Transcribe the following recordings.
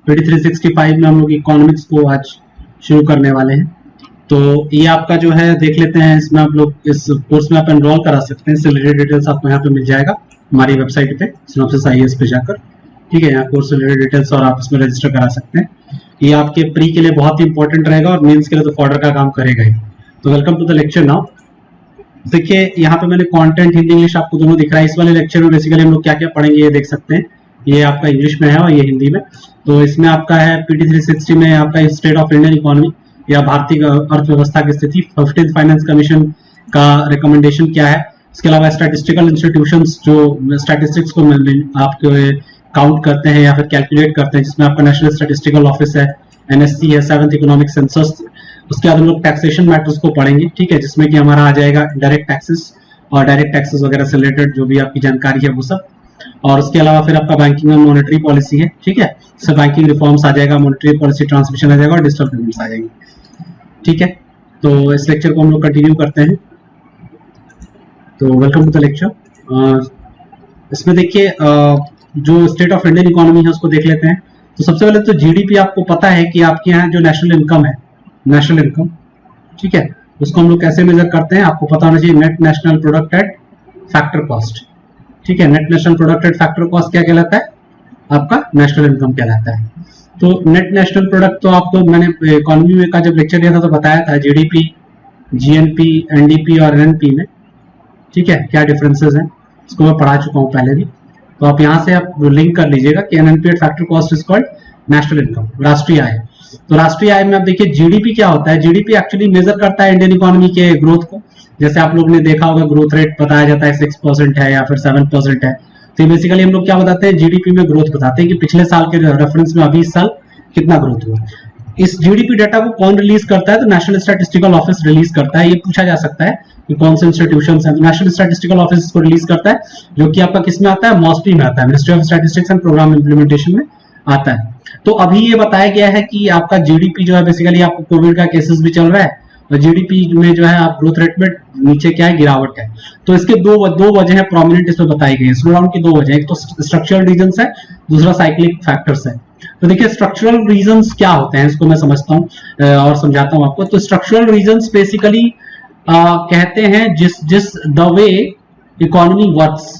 PT 365 में हम लोग इकोनॉमिक्स को आज शुरू करने वाले हैं। तो ये आपका जो है देख लेते हैं, इसमें आप लोग इस कोर्स में आप एनरोल करा सकते हैं। इससे रिलेटेड डिटेल्स आपको यहाँ पे मिल जाएगा हमारी वेबसाइट पे सिनॉप्सिस आईएएस पे जाकर, ठीक है। यहाँ कोर्स रिलेटेड डिटेल्स और आप इसमें रजिस्टर करा सकते हैं। ये आपके प्री के लिए बहुत ही इंपॉर्टेंट रहेगा और मेंस के लिए तो फॉर्डर का काम करेगा ही। तो welcome to the lecture now. देखिए यहाँ पे मैंने कंटेंट हिंदी इंग्लिश आपको दोनों दिख रहा है। इस वाले लेक्चर में बेसिकली हम लोग क्या क्या पढ़ेंगे ये देख सकते हैं। ये आपका इंग्लिश में है और ये हिंदी में। तो इसमें आपका है पीटी 360 में आपका स्टेट ऑफ इंडियन इकोनॉमी या भारतीय अर्थव्यवस्था की स्थिति, 15th फाइनेंस कमीशन का रिकमेंडेशन क्या है। इसके अलावा स्टैटिस्टिकल इंस्टीट्यूशंस जो स्टैटिस्टिक्स को आपके काउंट करते हैं या फिर कैलकुलेट करते हैं, जिसमें आपका नेशनल स्टैटिस्टिकल ऑफिस है, एनएससी है, 7th इकोनॉमिक सेंसस। उसके बाद हम लोग टैक्सेशन मैटर्स को पढ़ेंगे, ठीक है, जिसमें कि हमारा आ जाएगा डायरेक्ट टैक्सेस और डायरेक्ट टैक्सेस वगैरह से रिलेटेड जो भी आपकी जानकारी है वो सब। और उसके अलावा फिर आपका बैंकिंग और मॉनेटरी पॉलिसी है, ठीक है। सब बैंकिंग रिफॉर्म्स आ जाएगा, मॉनेटरी पॉलिसी ट्रांसमिशन आ जाएगा और डिजिटल पेमेंट्स आ जाएंगे, ठीक है। तो इस लेक्चर को हम लोग कंटिन्यू करते हैं। तो वेलकम टू द लेक्चर। इसमें देखिए जो स्टेट ऑफ इंडियन इकोनॉमी है उसको देख लेते हैं। तो सबसे पहले तो जीडीपी आपको पता है कि आपके यहाँ जो नेशनल इनकम है, नेशनल इनकम, ठीक है, उसको हम लोग कैसे मेजर करते हैं आपको पता होना चाहिए। Net national product at factor cost, ठीक है। Net national product at factor cost क्या कहलाता है, आपका नेशनल इनकम कहलाता है। तो नेट नेशनल प्रोडक्ट तो आपको मैंने इकोनॉमी में का जब लेक्चर दिया था तो बताया था जीडीपी, जीएनपी, एनडीपी और एनपी में, ठीक है, क्या डिफरेंसेस हैं, इसको मैं पढ़ा चुका हूँ पहले भी। तो आप यहाँ से आप लिंक कर लीजिएगा कि NNP eight factor cost is called national income, राष्ट्रीय आय। तो राष्ट्रीय आय में आप देखिए जीडीपी क्या होता है। जीडीपी एक्चुअली मेजर करता है इंडियन इकोनॉमी के ग्रोथ को। जैसे आप लोग ने देखा होगा ग्रोथ रेट बताया जाता है 6% है या फिर 7% है। तो बेसिकली हम लोग क्या बताते हैं, जीडीपी में ग्रोथ बताते हैं कि पिछले साल के रेफरेंस में अभी इस साल कितना ग्रोथ हुआ। इस जीडीपी डाटा को कौन रिलीज करता है, तो नेशनल स्टैटिस्टिकल ऑफिस रिलीज करता है। ये पूछा जा सकता है कि कौन से इंस्टीट्यूशंस हैं, तो नेशनल स्टैटिस्टिकल ऑफिस इसको रिलीज करता है, जो कि आपका किसमें आता है, मॉस्पी में आता है, ministry of statistics and programme implementation में आता है। तो अभी ये बताया गया है कि आपका जीडीपी जो है बेसिकली आपको कोविड का केसेस भी चल रहा है और जीडीपी में जो है आप ग्रोथ रेट में नीचे क्या है, गिरावट है। तो इसके दो वजह है प्रोमिनेंट इसमें बताई गई है। स्लो डाउन की दो वजह, एक तो स्ट्रक्चरल रीजंस है, दूसरा साइक्लिक फैक्टर्स है। तो देखिए स्ट्रक्चरल रीजंस क्या होते हैं इसको मैं समझता हूँ और समझाता हूँ आपको। तो स्ट्रक्चरल रीजंस बेसिकली कहते हैं जिस द वे इकोनॉमी वर्क्स,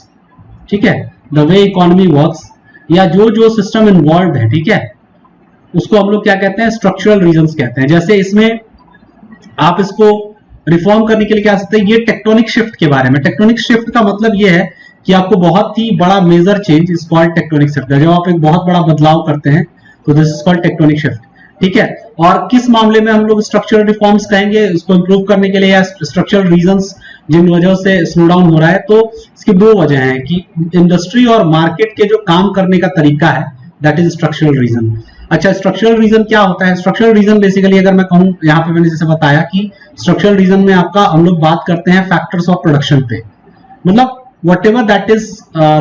ठीक है, द वे इकोनॉमी वर्क्स या जो सिस्टम इन्वॉल्व है, ठीक है, उसको हम लोग क्या कहते हैं, स्ट्रक्चरल रीजंस कहते हैं। जैसे इसमें आप इसको रिफॉर्म करने के लिए क्या सकते हैं, ये टेक्टोनिक शिफ्ट के बारे में। टेक्टोनिक शिफ्ट का मतलब ये है कि आपको बहुत ही बड़ा major change is called tectonic shift. जब आप एक बहुत बड़ा बदलाव करते हैं तो this is called tectonic shift, ठीक है। और किस मामले में हम लोग स्ट्रक्चरल रिफॉर्म्स कहेंगे, उसको इंप्रूव करने के लिए या स्ट्रक्चरल रीजंस जिन वजहों से स्लो डाउन हो रहा है। तो इसकी दो वजह हैं कि इंडस्ट्री और मार्केट के जो काम करने का तरीका है, दैट इज स्ट्रक्चरल रीजन। अच्छा, स्ट्रक्चरल रीजन क्या होता है? स्ट्रक्चरल रीजन बेसिकली अगर मैं कहूं, यहाँ पे मैंने जैसे बताया कि स्ट्रक्चरल रीजन में आपका हम लोग बात करते हैं फैक्टर्स ऑफ प्रोडक्शन पे, मतलब whatever that is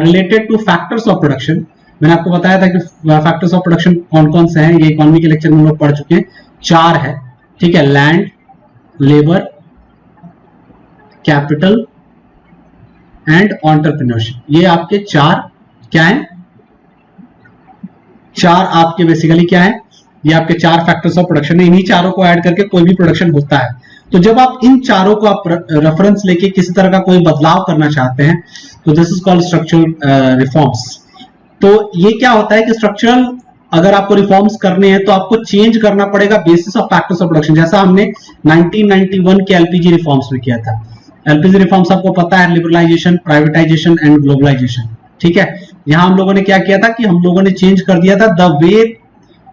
related to factors of production। मैंने आपको बताया था कि फैक्टर्स ऑफ प्रोडक्शन कौन कौन से हैं, ये इकोनॉमी के लेक्चर में हम लोग पढ़ चुके हैं। 4 है, ठीक है, land, labour, capital and entrepreneurship. ये आपके 4 क्या हैं, 4 आपके बेसिकली क्या है, ये आपके 4 फैक्टर्स ऑफ प्रोडक्शन है। इन्हीं चारों को ऐड करके कोई भी प्रोडक्शन होता है। तो जब आप इन चारों को आप रेफरेंस लेके किसी तरह का कोई बदलाव करना चाहते हैं तो this is called structural reforms. तो ये क्या होता है कि स्ट्रक्चरल अगर आपको रिफॉर्म्स करने हैं तो आपको चेंज करना पड़ेगा basis of factors of production, जैसा हमने 1991 के एलपीजी रिफॉर्म्स में किया था। एलपीजी रिफॉर्म्स आपको पता है, लिबरलाइजेशन, प्राइवेटाइजेशन एंड ग्लोबलाइजेशन, ठीक है। यहां हम लोगों ने क्या किया था कि हम लोगों ने चेंज कर दिया था the way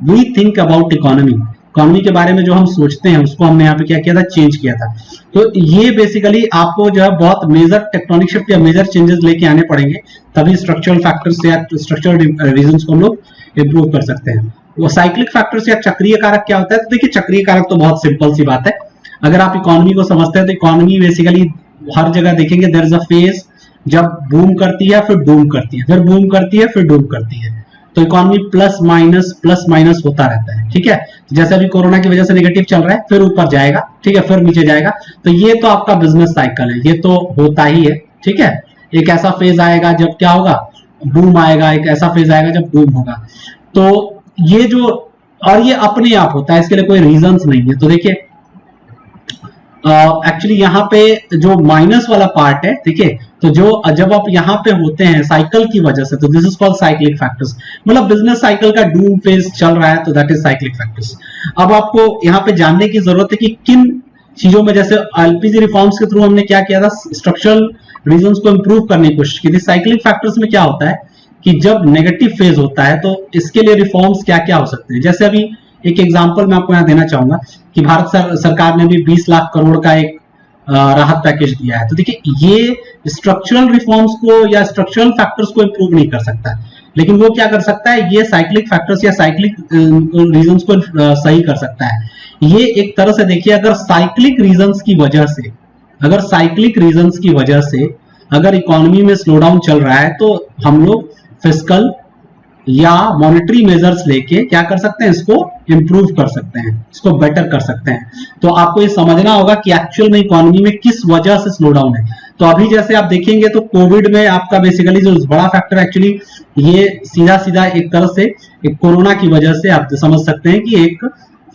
we think about economy. Economy के बारे में जो हम सोचते हैं उसको हमने यहाँ पे क्या किया था, चेंज किया था। तो ये बेसिकली आपको जो है बहुत मेजर टेक्टोनिक शिफ्ट या मेजर चेंजेस लेके आने पड़ेंगे, तभी स्ट्रक्चरल फैक्टर्स या स्ट्रक्चरल रीजंस को हम लोग इंप्रूव कर सकते हैं। वो साइक्लिक फैक्टर्स या चक्रीय कारक क्या होता है? तो देखिए चक्रीय कारक तो बहुत सिंपल सी बात है। अगर आप इकोनॉमी को समझते हैं तो इकोनॉमी बेसिकली हर जगह देखेंगे देयर इज अ फेज, जब बूम करती है फिर डूम करती है, फिर बूम करती है फिर डूम करती है। तो इकोनॉमी प्लस माइनस होता रहता है, ठीक है। जैसे अभी कोरोना की वजह से नेगेटिव चल रहा है, फिर ऊपर जाएगा, ठीक है, फिर नीचे जाएगा। तो ये तो आपका बिजनेस साइकिल है, ये तो होता ही है, ठीक है। एक ऐसा फेज आएगा जब क्या होगा, बूम आएगा, एक ऐसा फेज आएगा जब बूम होगा। तो ये जो, और ये अपने आप होता है, इसके लिए कोई रीजंस नहीं है। तो देखिए एक्चुअली यहाँ पे जो माइनस वाला पार्ट है, ठीक है, तो जो जब आप यहाँ पे होते हैं साइकिल की वजह से, तो this is called cyclic factors. मतलब बिजनेस साइकिल का डूम फेज चल रहा है, तो दैट इज साइक्लिक फैक्टर्स। अब आपको यहाँ पे जानने की जरूरत है कि किन चीजों में, जैसे एलपीजी रिफॉर्म्स के थ्रू हमने क्या किया था, स्ट्रक्चरल रीजंस को इंप्रूव करने की कोशिश की थी। साइक्लिक फैक्टर्स में क्या होता है कि जब नेगेटिव फेज होता है तो इसके लिए रिफॉर्म्स क्या क्या हो सकते हैं। जैसे अभी एक एग्जांपल मैं आपको यहाँ देना चाहूंगा कि भारत सरकार ने भी 20 लाख करोड़ का एक राहत पैकेज दिया है। तो देखिए ये स्ट्रक्चरल रिफॉर्म्स को या स्ट्रक्चरल फैक्टर्स को इंप्रूव नहीं कर सकता है, लेकिन वो क्या कर सकता है, ये साइक्लिक फैक्टर्स या साइक्लिक रीजंस को सही कर सकता है। ये एक तरह से देखिए, अगर साइक्लिक रीजंस की वजह से अगर इकोनॉमी में स्लो डाउन चल रहा है, तो हम लोग फिस्कल या मॉनेटरी मेजर्स लेके क्या कर सकते हैं, इसको इंप्रूव कर सकते हैं, इसको बेटर कर सकते हैं। तो आपको ये समझना होगा कि एक्चुअल में इकोनॉमी में किस वजह से स्लो डाउन है। तो अभी जैसे आप देखेंगे तो कोविड में आपका बेसिकली जो बड़ा फैक्टर एक्चुअली ये सीधा सीधा एक तरह से एक कोरोना की वजह से आप समझ सकते हैं कि एक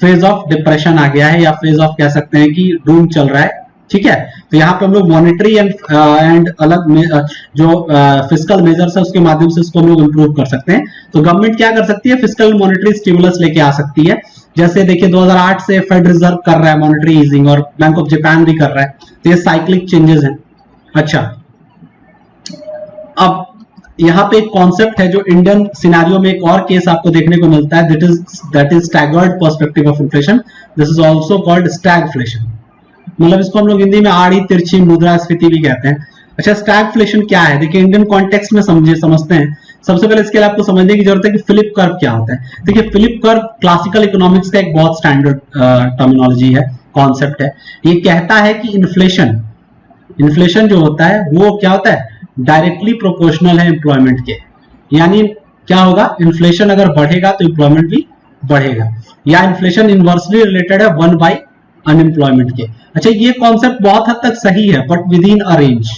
फेज ऑफ डिप्रेशन आ गया है, या फेज ऑफ कह सकते हैं कि डूम चल रहा है, ठीक है। तो यहाँ पे हम लोग मॉनेटरी एंड अलग जो फिस्कल मेजर्स है उसके माध्यम से इसको हम लोग इंप्रूव कर सकते हैं। तो गवर्नमेंट क्या कर सकती है, फिस्कल मॉनेटरी स्टिमुलस लेके आ सकती है। जैसे देखिए 2008 से फेड रिजर्व कर रहा है मॉनेटरी ईजिंग, और बैंक ऑफ जापान भी कर रहा है। तो ये साइक्लिक चेंजेस हैं। अच्छा, अब यहाँ पे एक कॉन्सेप्ट है जो इंडियन सिनेरियो में एक और केस आपको देखने को मिलता है, that is staggered perspective of inflation. This is also called stagflation. मतलब इसको हम लोग हिंदी में आड़ी तिरछी मुद्रास्फीति भी कहते हैं। अच्छा, स्टैगफ्लेशन क्या है, देखिए इंडियन कॉन्टेक्स्ट में समझते हैं। सबसे पहले इसके लिए आपको समझने की जरूरत है कि फिलिप कर्व क्या होता है। देखिए फिलिप कर्व क्लासिकल इकोनॉमिक्स का एक बहुत स्टैंडर्ड टर्मिनोलॉजी है, कॉन्सेप्ट है। ये कहता है कि इन्फ्लेशन जो होता है वो क्या होता है, डायरेक्टली प्रोपोर्शनल है एम्प्लॉयमेंट के। यानी क्या होगा, इन्फ्लेशन अगर बढ़ेगा तो एम्प्लॉयमेंट भी बढ़ेगा, या इन्फ्लेशन इनवर्सली रिलेटेड है 1 बाय अनएम्प्लॉयमेंट के। अच्छा, ये कॉन्सेप्ट बहुत हद तक सही है, but with in a range.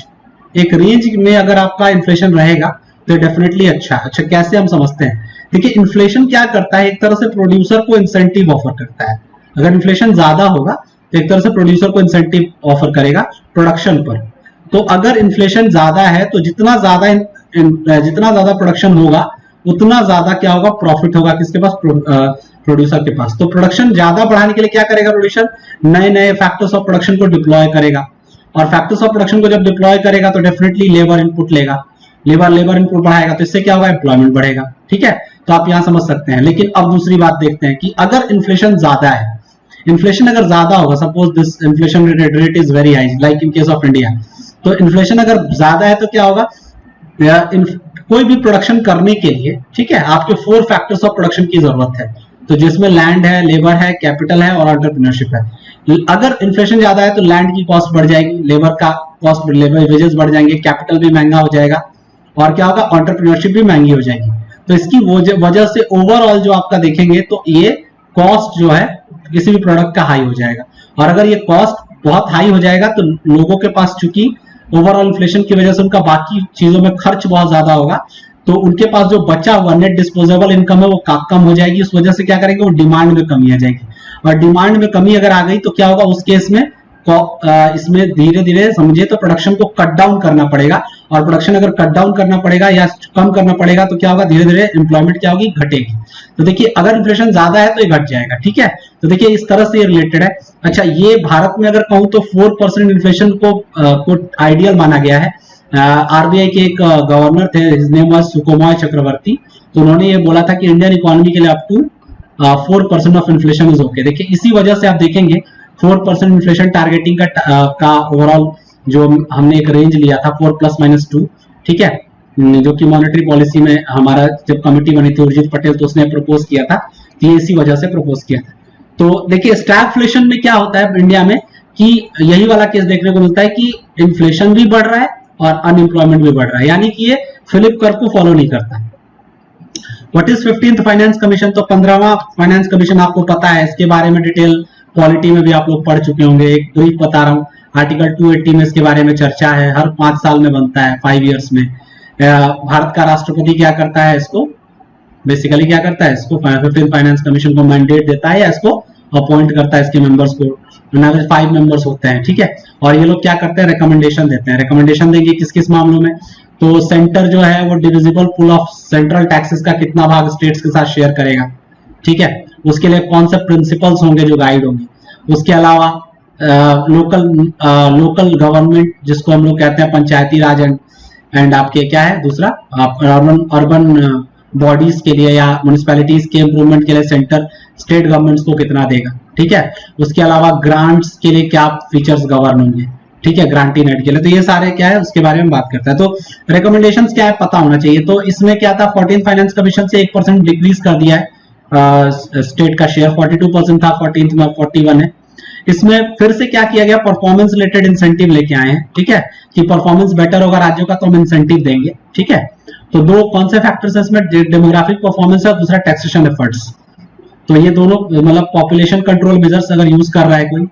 एक रेंज में अगर आपका इन्फ्लेशन रहेगा तो डेफिनेटली अच्छा है। अच्छा, कैसे हम समझते हैं, देखिए इन्फ्लेशन क्या करता है, एक तरह से प्रोड्यूसर को इंसेंटिव ऑफर करता है। अगर इन्फ्लेशन ज्यादा होगा तो एक तरह से प्रोड्यूसर को इंसेंटिव ऑफर करेगा प्रोडक्शन पर। तो अगर इन्फ्लेशन ज्यादा है तो जितना ज्यादा प्रोडक्शन होगा उतना ज्यादा क्या होगा, प्रॉफिट होगा किसके पास, प्रोड्यूसर के पास। तो प्रोडक्शन ज्यादा बढ़ाने के लिए क्या करेगा प्रोड्यूसर, नए नए फैक्टर्स ऑफ प्रोडक्शन को डिप्लॉय करेगा, और फैक्टर्स ऑफ प्रोडक्शन को जब डिप्लॉय करेगा तो डेफिनेटली लेबर इनपुट लेगा, लेबर इनपुट बढ़ाएगा, तो इससे क्या होगा, एम्प्लॉयमेंट बढ़ेगा, ठीक है। तो आप यहां समझ सकते हैं। लेकिन अब दूसरी बात देखते हैं कि अगर इन्फ्लेशन ज्यादा है, इन्फ्लेशन अगर ज्यादा होगा, suppose this inflation rate is very high like in case of India, तो इन्फ्लेशन अगर ज्यादा है तो क्या होगा, कोई भी प्रोडक्शन करने के लिए, ठीक है, आपके 4 फैक्टर्स ऑफ प्रोडक्शन की जरूरत है। तो जिसमें लैंड है, लेबर है, कैपिटल है और एंटरप्रेन्योरशिप है। अगर इन्फ्लेशन ज्यादा है तो लैंड की कॉस्ट बढ़ जाएगी, लेबर का कॉस्ट, लेबर वेजेस बढ़ जाएंगे, कैपिटल भी महंगा हो जाएगा, और क्या होगा, एंटरप्रेन्योरशिप भी महंगी हो जाएगी। तो इसकी वजह से ओवरऑल जो आपका देखेंगे तो ये कॉस्ट जो है किसी भी प्रोडक्ट का हाई हो जाएगा। और अगर ये कॉस्ट बहुत हाई हो जाएगा तो लोगों के पास, चूंकि ओवरऑल इन्फ्लेशन की वजह से उनका बाकी चीजों में खर्च बहुत ज्यादा होगा, तो उनके पास जो बचा हुआ नेट डिस्पोजेबल इनकम है वो कम हो जाएगी। उस वजह से क्या करेंगे, वो डिमांड में कमी आ जाएगी, और डिमांड में कमी अगर आ गई तो क्या होगा, उस केस में इसमें धीरे धीरे समझिए तो प्रोडक्शन को कट डाउन करना पड़ेगा, और प्रोडक्शन अगर कट डाउन करना पड़ेगा या कम करना पड़ेगा तो क्या होगा, धीरे धीरे एम्प्लॉयमेंट क्या होगी, घटेगी। तो देखिए अगर इन्फ्लेशन ज्यादा है तो ये घट जाएगा, ठीक है। तो देखिए इस तरह से ये रिलेटेड है। अच्छा, ये भारत में अगर कहूं तो 4% इन्फ्लेशन को आइडियल माना गया है। आरबीआई के एक गवर्नर थे, हिज नेम वाज सुकुमार चक्रवर्ती, तो उन्होंने ये बोला था कि इंडियन इकोनॉमी के लिए up to 4% of inflation is okay. देखिए इसी वजह से आप देखेंगे 4% इन्फ्लेशन टारगेटिंग का ओवरऑल जो हमने एक रेंज लिया था 4+-2, ठीक है, जो कि मॉनेटरी पॉलिसी में हमारा जब कमेटी बनी थी उर्जित पटेल, तो उसने प्रपोज किया था, तो ये इसी वजह से प्रपोज किया था। तो देखिए स्टैगफ्लेशन में क्या होता है इंडिया में कि यही वाला केस देखने को मिलता है कि इन्फ्लेशन भी बढ़ रहा है और अनएम्प्लॉयमेंट भी बढ़ रहा है, यानी कि ये फिलिप कर्व को फॉलो नहीं करता। What is 15th finance commission, तो 15वां फाइनेंस कमीशन आपको पता है, इसके बारे में डिटेल पॉलिटी में भी आप लोग पढ़ चुके होंगे। एक ब्रीफ बता रहा हूँ, आर्टिकल 280 में इसके बारे में चर्चा है, हर 5 साल में बनता है, 5 इयर्स में। भारत का राष्ट्रपति क्या करता है, इसको बेसिकली क्या करता है, इसको 15th फाइनेंस कमीशन को मैंडेट देता है या इसको अपॉइंट करता है इसके मेंबर्स को, 5 मेंबर्स होते हैं, ठीक है। और ये लोग क्या करते हैं, रिकमेंडेशन देते हैं। रिकमेंडेशन देंगे किस किस मामलों में, तो सेंटर जो है वो divisible pool of central taxes का कितना भाग स्टेट्स के साथ शेयर करेगा, ठीक है। उसके लिए कौन से प्रिंसिपल्स होंगे जो गाइड होंगे। उसके अलावा लोकल गवर्नमेंट जिसको हम लोग कहते हैं पंचायती राज एंड आपके क्या है दूसरा अर्बन बॉडीज के लिए या म्युनिसिपैलिटीज के इंप्रूवमेंट के लिए सेंटर स्टेट गवर्नमेंट्स को कितना देगा, ठीक है। उसके अलावा ग्रांट्स के लिए क्या फीचर्स गवर्न होंगे, ठीक है, ग्रांटी नेट के लिए। तो ये सारे क्या है उसके बारे में बात करता है। तो रिकमेंडेशंस क्या है पता होना चाहिए। तो इसमें क्या था, 14th फाइनेंस कमीशन से 1% डिक्रीज कर दिया है स्टेट का शेयर, 42% था, 14th में 41 है। इसमें फिर से क्या किया गया, परफॉर्मेंस रिलेटेड इंसेंटिव लेके आए हैं, ठीक है, कि परफॉर्मेंस बेटर होगा राज्यों का तो हम इंसेंटिव देंगे, ठीक है। तो दो कौन से फैक्टर्स है इसमें, डेमोग्राफिक परफॉर्मेंस है, दूसरा टैक्सेशन एफर्ट्स। तो ये दोनों मतलब पॉपुलेशन कंट्रोल मेजर्स अगर यूज कर रहा है कोई,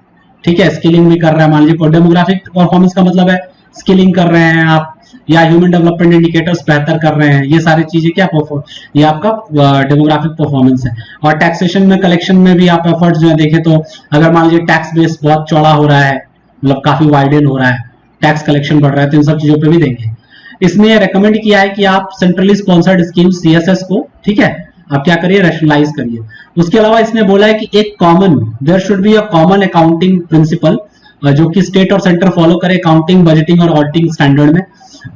ठीक है, स्किलिंग भी कर रहा है, मान लीजिए डेमोग्राफिक परफॉर्मेंस का मतलब है स्किलिंग कर रहे हैं आप, या ह्यूमन डेवलपमेंट इंडिकेटर्स बेहतर कर रहे हैं, ये सारी चीजें क्या ये आपका डेमोग्राफिक परफॉर्मेंस है। और टैक्सेशन में कलेक्शन में भी आप एफर्ट्स जो है देखें तो अगर मान लीजिए टैक्स बेस बहुत चौड़ा हो रहा है, मतलब काफी वाइडन हो रहा है, टैक्स कलेक्शन बढ़ रहा है, तो इन सब चीजों पे भी देंगे। इसने रेकमेंड किया है कि आप सेंट्रली स्पॉन्सर्ड स्कीम सीएसएस को, ठीक है, आप क्या करिए, रैशनलाइज करिए। उसके अलावा इसने बोला है कि एक common there should be a common accounting principle जो कि स्टेट और सेंटर फॉलो करे अकाउंटिंग, बजटिंग और ऑडिटिंग स्टैंडर्ड में।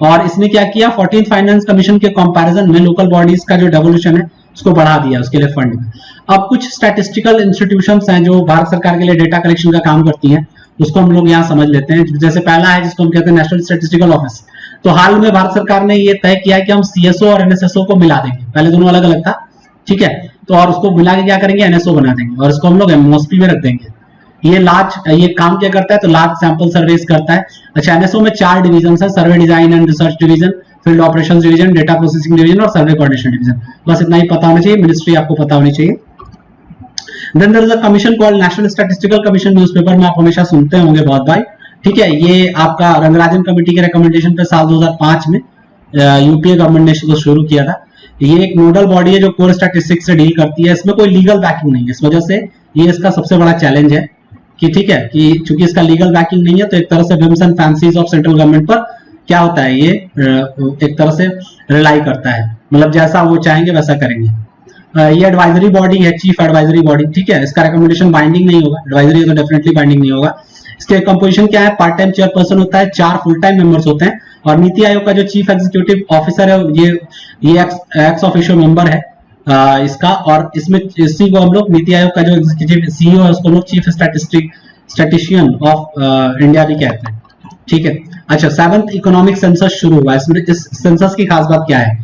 और इसने क्या किया, 14th फाइनेंस कमीशन के कंपैरिजन में लोकल बॉडीज का जो डेवोल्यूशन है उसको बढ़ा दिया उसके लिए फंड में। अब कुछ स्टैटिस्टिकल इंस्टीट्यूशंस हैं जो भारत सरकार के लिए डेटा कलेक्शन का काम करती हैं, उसको हम लोग यहाँ समझ लेते हैं। जैसे पहला है जिसको हम कहते हैं नेशनल स्टैटिस्टिकल ऑफिस। तो हाल में भारत सरकार ने ये तय किया है कि हम सीएसओ और एनएसएसओ को मिला देंगे, पहले दोनों अलग अलग था, ठीक है, तो और उसको मिला के क्या करेंगे, एनएसओ बना देंगे, और इसको हम लोग एमओएसपी में रख देंगे। ये काम क्या करता है, तो लार्ज सैंपल सर्वेस करता है। अच्छा, एनएसओ में 4 डिवीजन है, survey design and research division, field operations division, data processing division और सर्वे कोऑर्डिनेशन डिवीजन। बस इतना ही पता होना चाहिए, मिनिस्ट्री आपको पता होनी चाहिए। Then there is a commission called national statistical commission, newspaper में आप हमेशा सुनते होंगे बहुत बार, ठीक है। ये आपका रंगराजन कमेटी के रिकमेंडेशन पे साल 2005 में यूपीए गवर्नमेंट ने इसको शुरू किया था। ये एक नोडल बॉडी है जो कोर स्टैटिस्टिक्स से डील करती है। इसमें कोई लीगल बैकिंग नहीं है, इस वजह से ये इसका सबसे बड़ा चैलेंज है कि ठीक है, कि चूंकि इसका लीगल बैकिंग नहीं है तो एक तरह से whims and fancies of central government पर क्या होता है, ये एक तरह से रिलाई करता है, मतलब जैसा वो चाहेंगे वैसा करेंगे। ये एडवाइजरी बॉडी है, चीफ एडवाइजरी बॉडी, ठीक है। इसका रिकमेंडेशन बाइंडिंग नहीं होगा, एडवाइजरी है तो डेफिनेटली बाइंडिंग नहीं होगा। इसके कंपोजिशन क्या है, पार्ट टाइम चेयरपर्सन होता है, 4 फुल टाइम मेंबर्स होते हैं, और नीति आयोग का जो चीफ एग्जीक्यूटिव ऑफिसर है ये एक्स ऑफिशियो मेंबर है इसका। और इसमें इसी को हम लोग नीति आयोग का जो एग्जीक्यूटिव सीईओ है उसको लोग चीफ स्टैटिस्टिशियन ऑफ इंडिया भी कहते हैं, ठीक है। अच्छा, 7th इकोनॉमिक सेंसस शुरू हुआ। इसमें इस सेंसस की खास बात क्या है,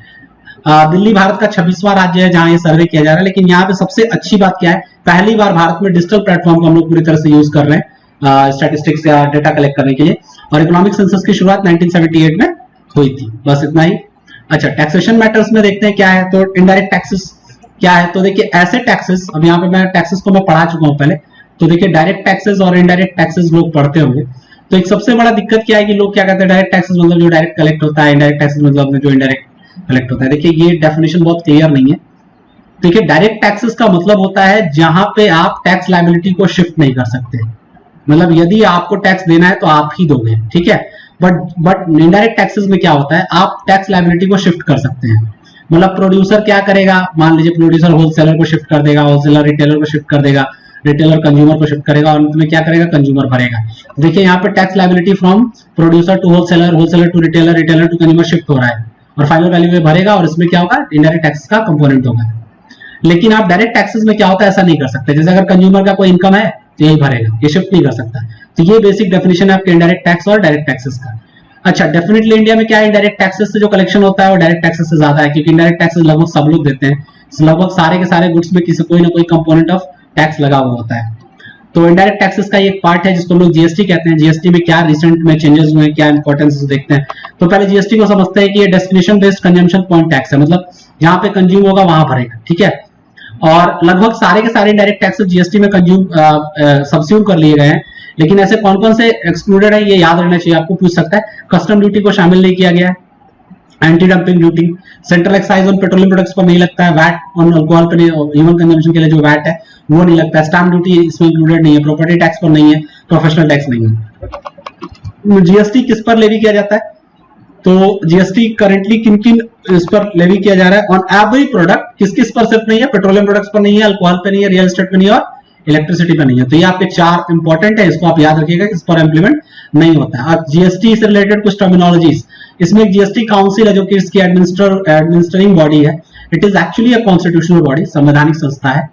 दिल्ली भारत का 26वां राज्य है जहां ये सर्वे किया जा रहा है, लेकिन यहाँ पे सबसे अच्छी बात क्या है, पहली बार भारत में डिजिटल प्लेटफॉर्म को हम लोग पूरी तरह से यूज कर रहे हैं स्टैटिस्टिक्स या डेटा कलेक्ट करने के लिए। और इकोनॉमिक सेंसस की शुरुआत 1978 में हुई थी, बस इतना ही। अच्छा, टैक्सेशन मैटर्स में देखते हैं क्या है, तो इनडायरेक्ट टैक्सेस क्या है, तो देखिए ऐसे टैक्सेस, अब यहाँ पे मैं टैक्सेस को मैं पढ़ा चुका हूँ पहले, तो देखिए डायरेक्ट टैक्सेस और इनडायरेक्ट टैक्सेस लोग पढ़ते होंगे। तो एक सबसे बड़ा दिक्कत क्या है कि लोग क्या कहते हैं, डायरेक्ट टैक्सेस मतलब जो डायरेक्ट कलेक्ट होता है, इनडायरेक्ट टैक्सेस मतलब जो इनडायरेक्ट कलेक्ट होता है। देखिए ये डेफिनेशन बहुत क्लियर नहीं है। देखिए डायरेक्ट टैक्सेस का मतलब होता है जहां पे आप टैक्स लायबिलिटी को शिफ्ट नहीं कर सकते, मतलब यदि आपको टैक्स देना है तो आप ही दोगे, ठीक है। बट इनडायरेक्ट टैक्सेस में क्या होता है, आप टैक्स लायबिलिटी को शिफ्ट कर सकते हैं। मतलब प्रोड्यूसर क्या करेगा, मान लीजिए प्रोड्यूसर होलसेलर को शिफ्ट कर देगा, होलसेलर रिटेलर को शिफ्ट कर देगा, रिटेलर कंज्यूमर को शिफ्ट करेगा, और अंत में क्या करेगा, कंज्यूमर भरेगा। देखिए यहाँ पे tax liability from producer to wholesaler, wholesaler to retailer, retailer to consumer shift हो रहा है, और फाइनल वैल्यू में भरेगा, और इसमें क्या होगा, इनडायरेक्ट टैक्सेस का कंपोनेंट होगा। लेकिन आप डायरेक्ट टैक्सेस में क्या होता है, ऐसा नहीं कर सकते। जैसे अगर कंज्यूमर का कोई इनकम है तो यही भरेगा, ये शिफ्ट नहीं कर सकता। तो ये बेसिक डेफिनेशन है आपके इनडायरेक्ट टैक्स और डायरेक्ट टैक्सेस का। अच्छा, डेफिनेटली इंडिया में क्या है, इनडायरेक्ट टैक्सेस से जो कलेक्शन होता है वो डायरेक्ट टैक्सेस से ज्यादा है, क्योंकि इनडायरेक्ट टैक्सेस लगभग सब लोग देते हैं, लगभग सारे के सारे गुड्स में किसी कोई ना कोई कंपोनेंट ऑफ टैक्स लगा हुआ होता है। तो इनडायरेक्ट टैक्सेस का एक पार्ट है जिसको हम लोग जीएसटी कहते हैं। जीएसटी में क्या रिसेंट में चेंजेस हुए हैं, क्या इंपॉर्टेंस देखते हैं। तो पहले जीएसटी को समझते हैं कि ये destination based consumption point tax है, मतलब जहां पे कंज्यूम होगा वहां भरेगा, ठीक है। और लगभग सारे के सारे इनडायरेक्ट टैक्सेस जीएसटी में कंज्यूम सब्स्यूम कर लिए गए हैं, लेकिन ऐसे कौन कौन से एक्सक्लूडेड है ये याद रहना चाहिए, आपको पूछ सकता है। कस्टम ड्यूटी को शामिल नहीं किया गया है, anti dumping duty, central excise on petroleum products पर नहीं लगता है, वैट ऑन अल्कोहल पर ह्यूमन कंजम्पशन के लिए जो वैट है वो नहीं लगता है, स्टैंप ड्यूटी इसमें इंक्लूडेड नहीं है, प्रॉपर्टी टैक्स पर नहीं है, प्रोफेशनल टैक्स नहीं है। जीएसटी किस पर लेवी किया जाता है? तो जीएसटी करेंटली किन किन इस पर लेवी किया जा रहा है? ऑन एवरी प्रोडक्ट, किस किस पर सिर्फ नहीं है? पेट्रोलियम प्रोडक्ट्स पर नहीं है, अल्कोहल पे नहीं है, रियल एस्टेट पे नहीं है और इलेक्ट्रिसिटी पे नहीं है। तो ये आपके चार इंपॉर्टेंट है, इसको आप याद रखिएगा, इस पर इंप्लीमेंट नहीं होता है। अब जीएसटी से रिलेटेड कुछ टर्मिनोलॉजीज, इसमें एक जीएसटी काउंसिल है जो कि इसकी एडमिनिस्ट्रिंग बॉडी है। It is actually a constitutional body, संवैधानिक संस्था है।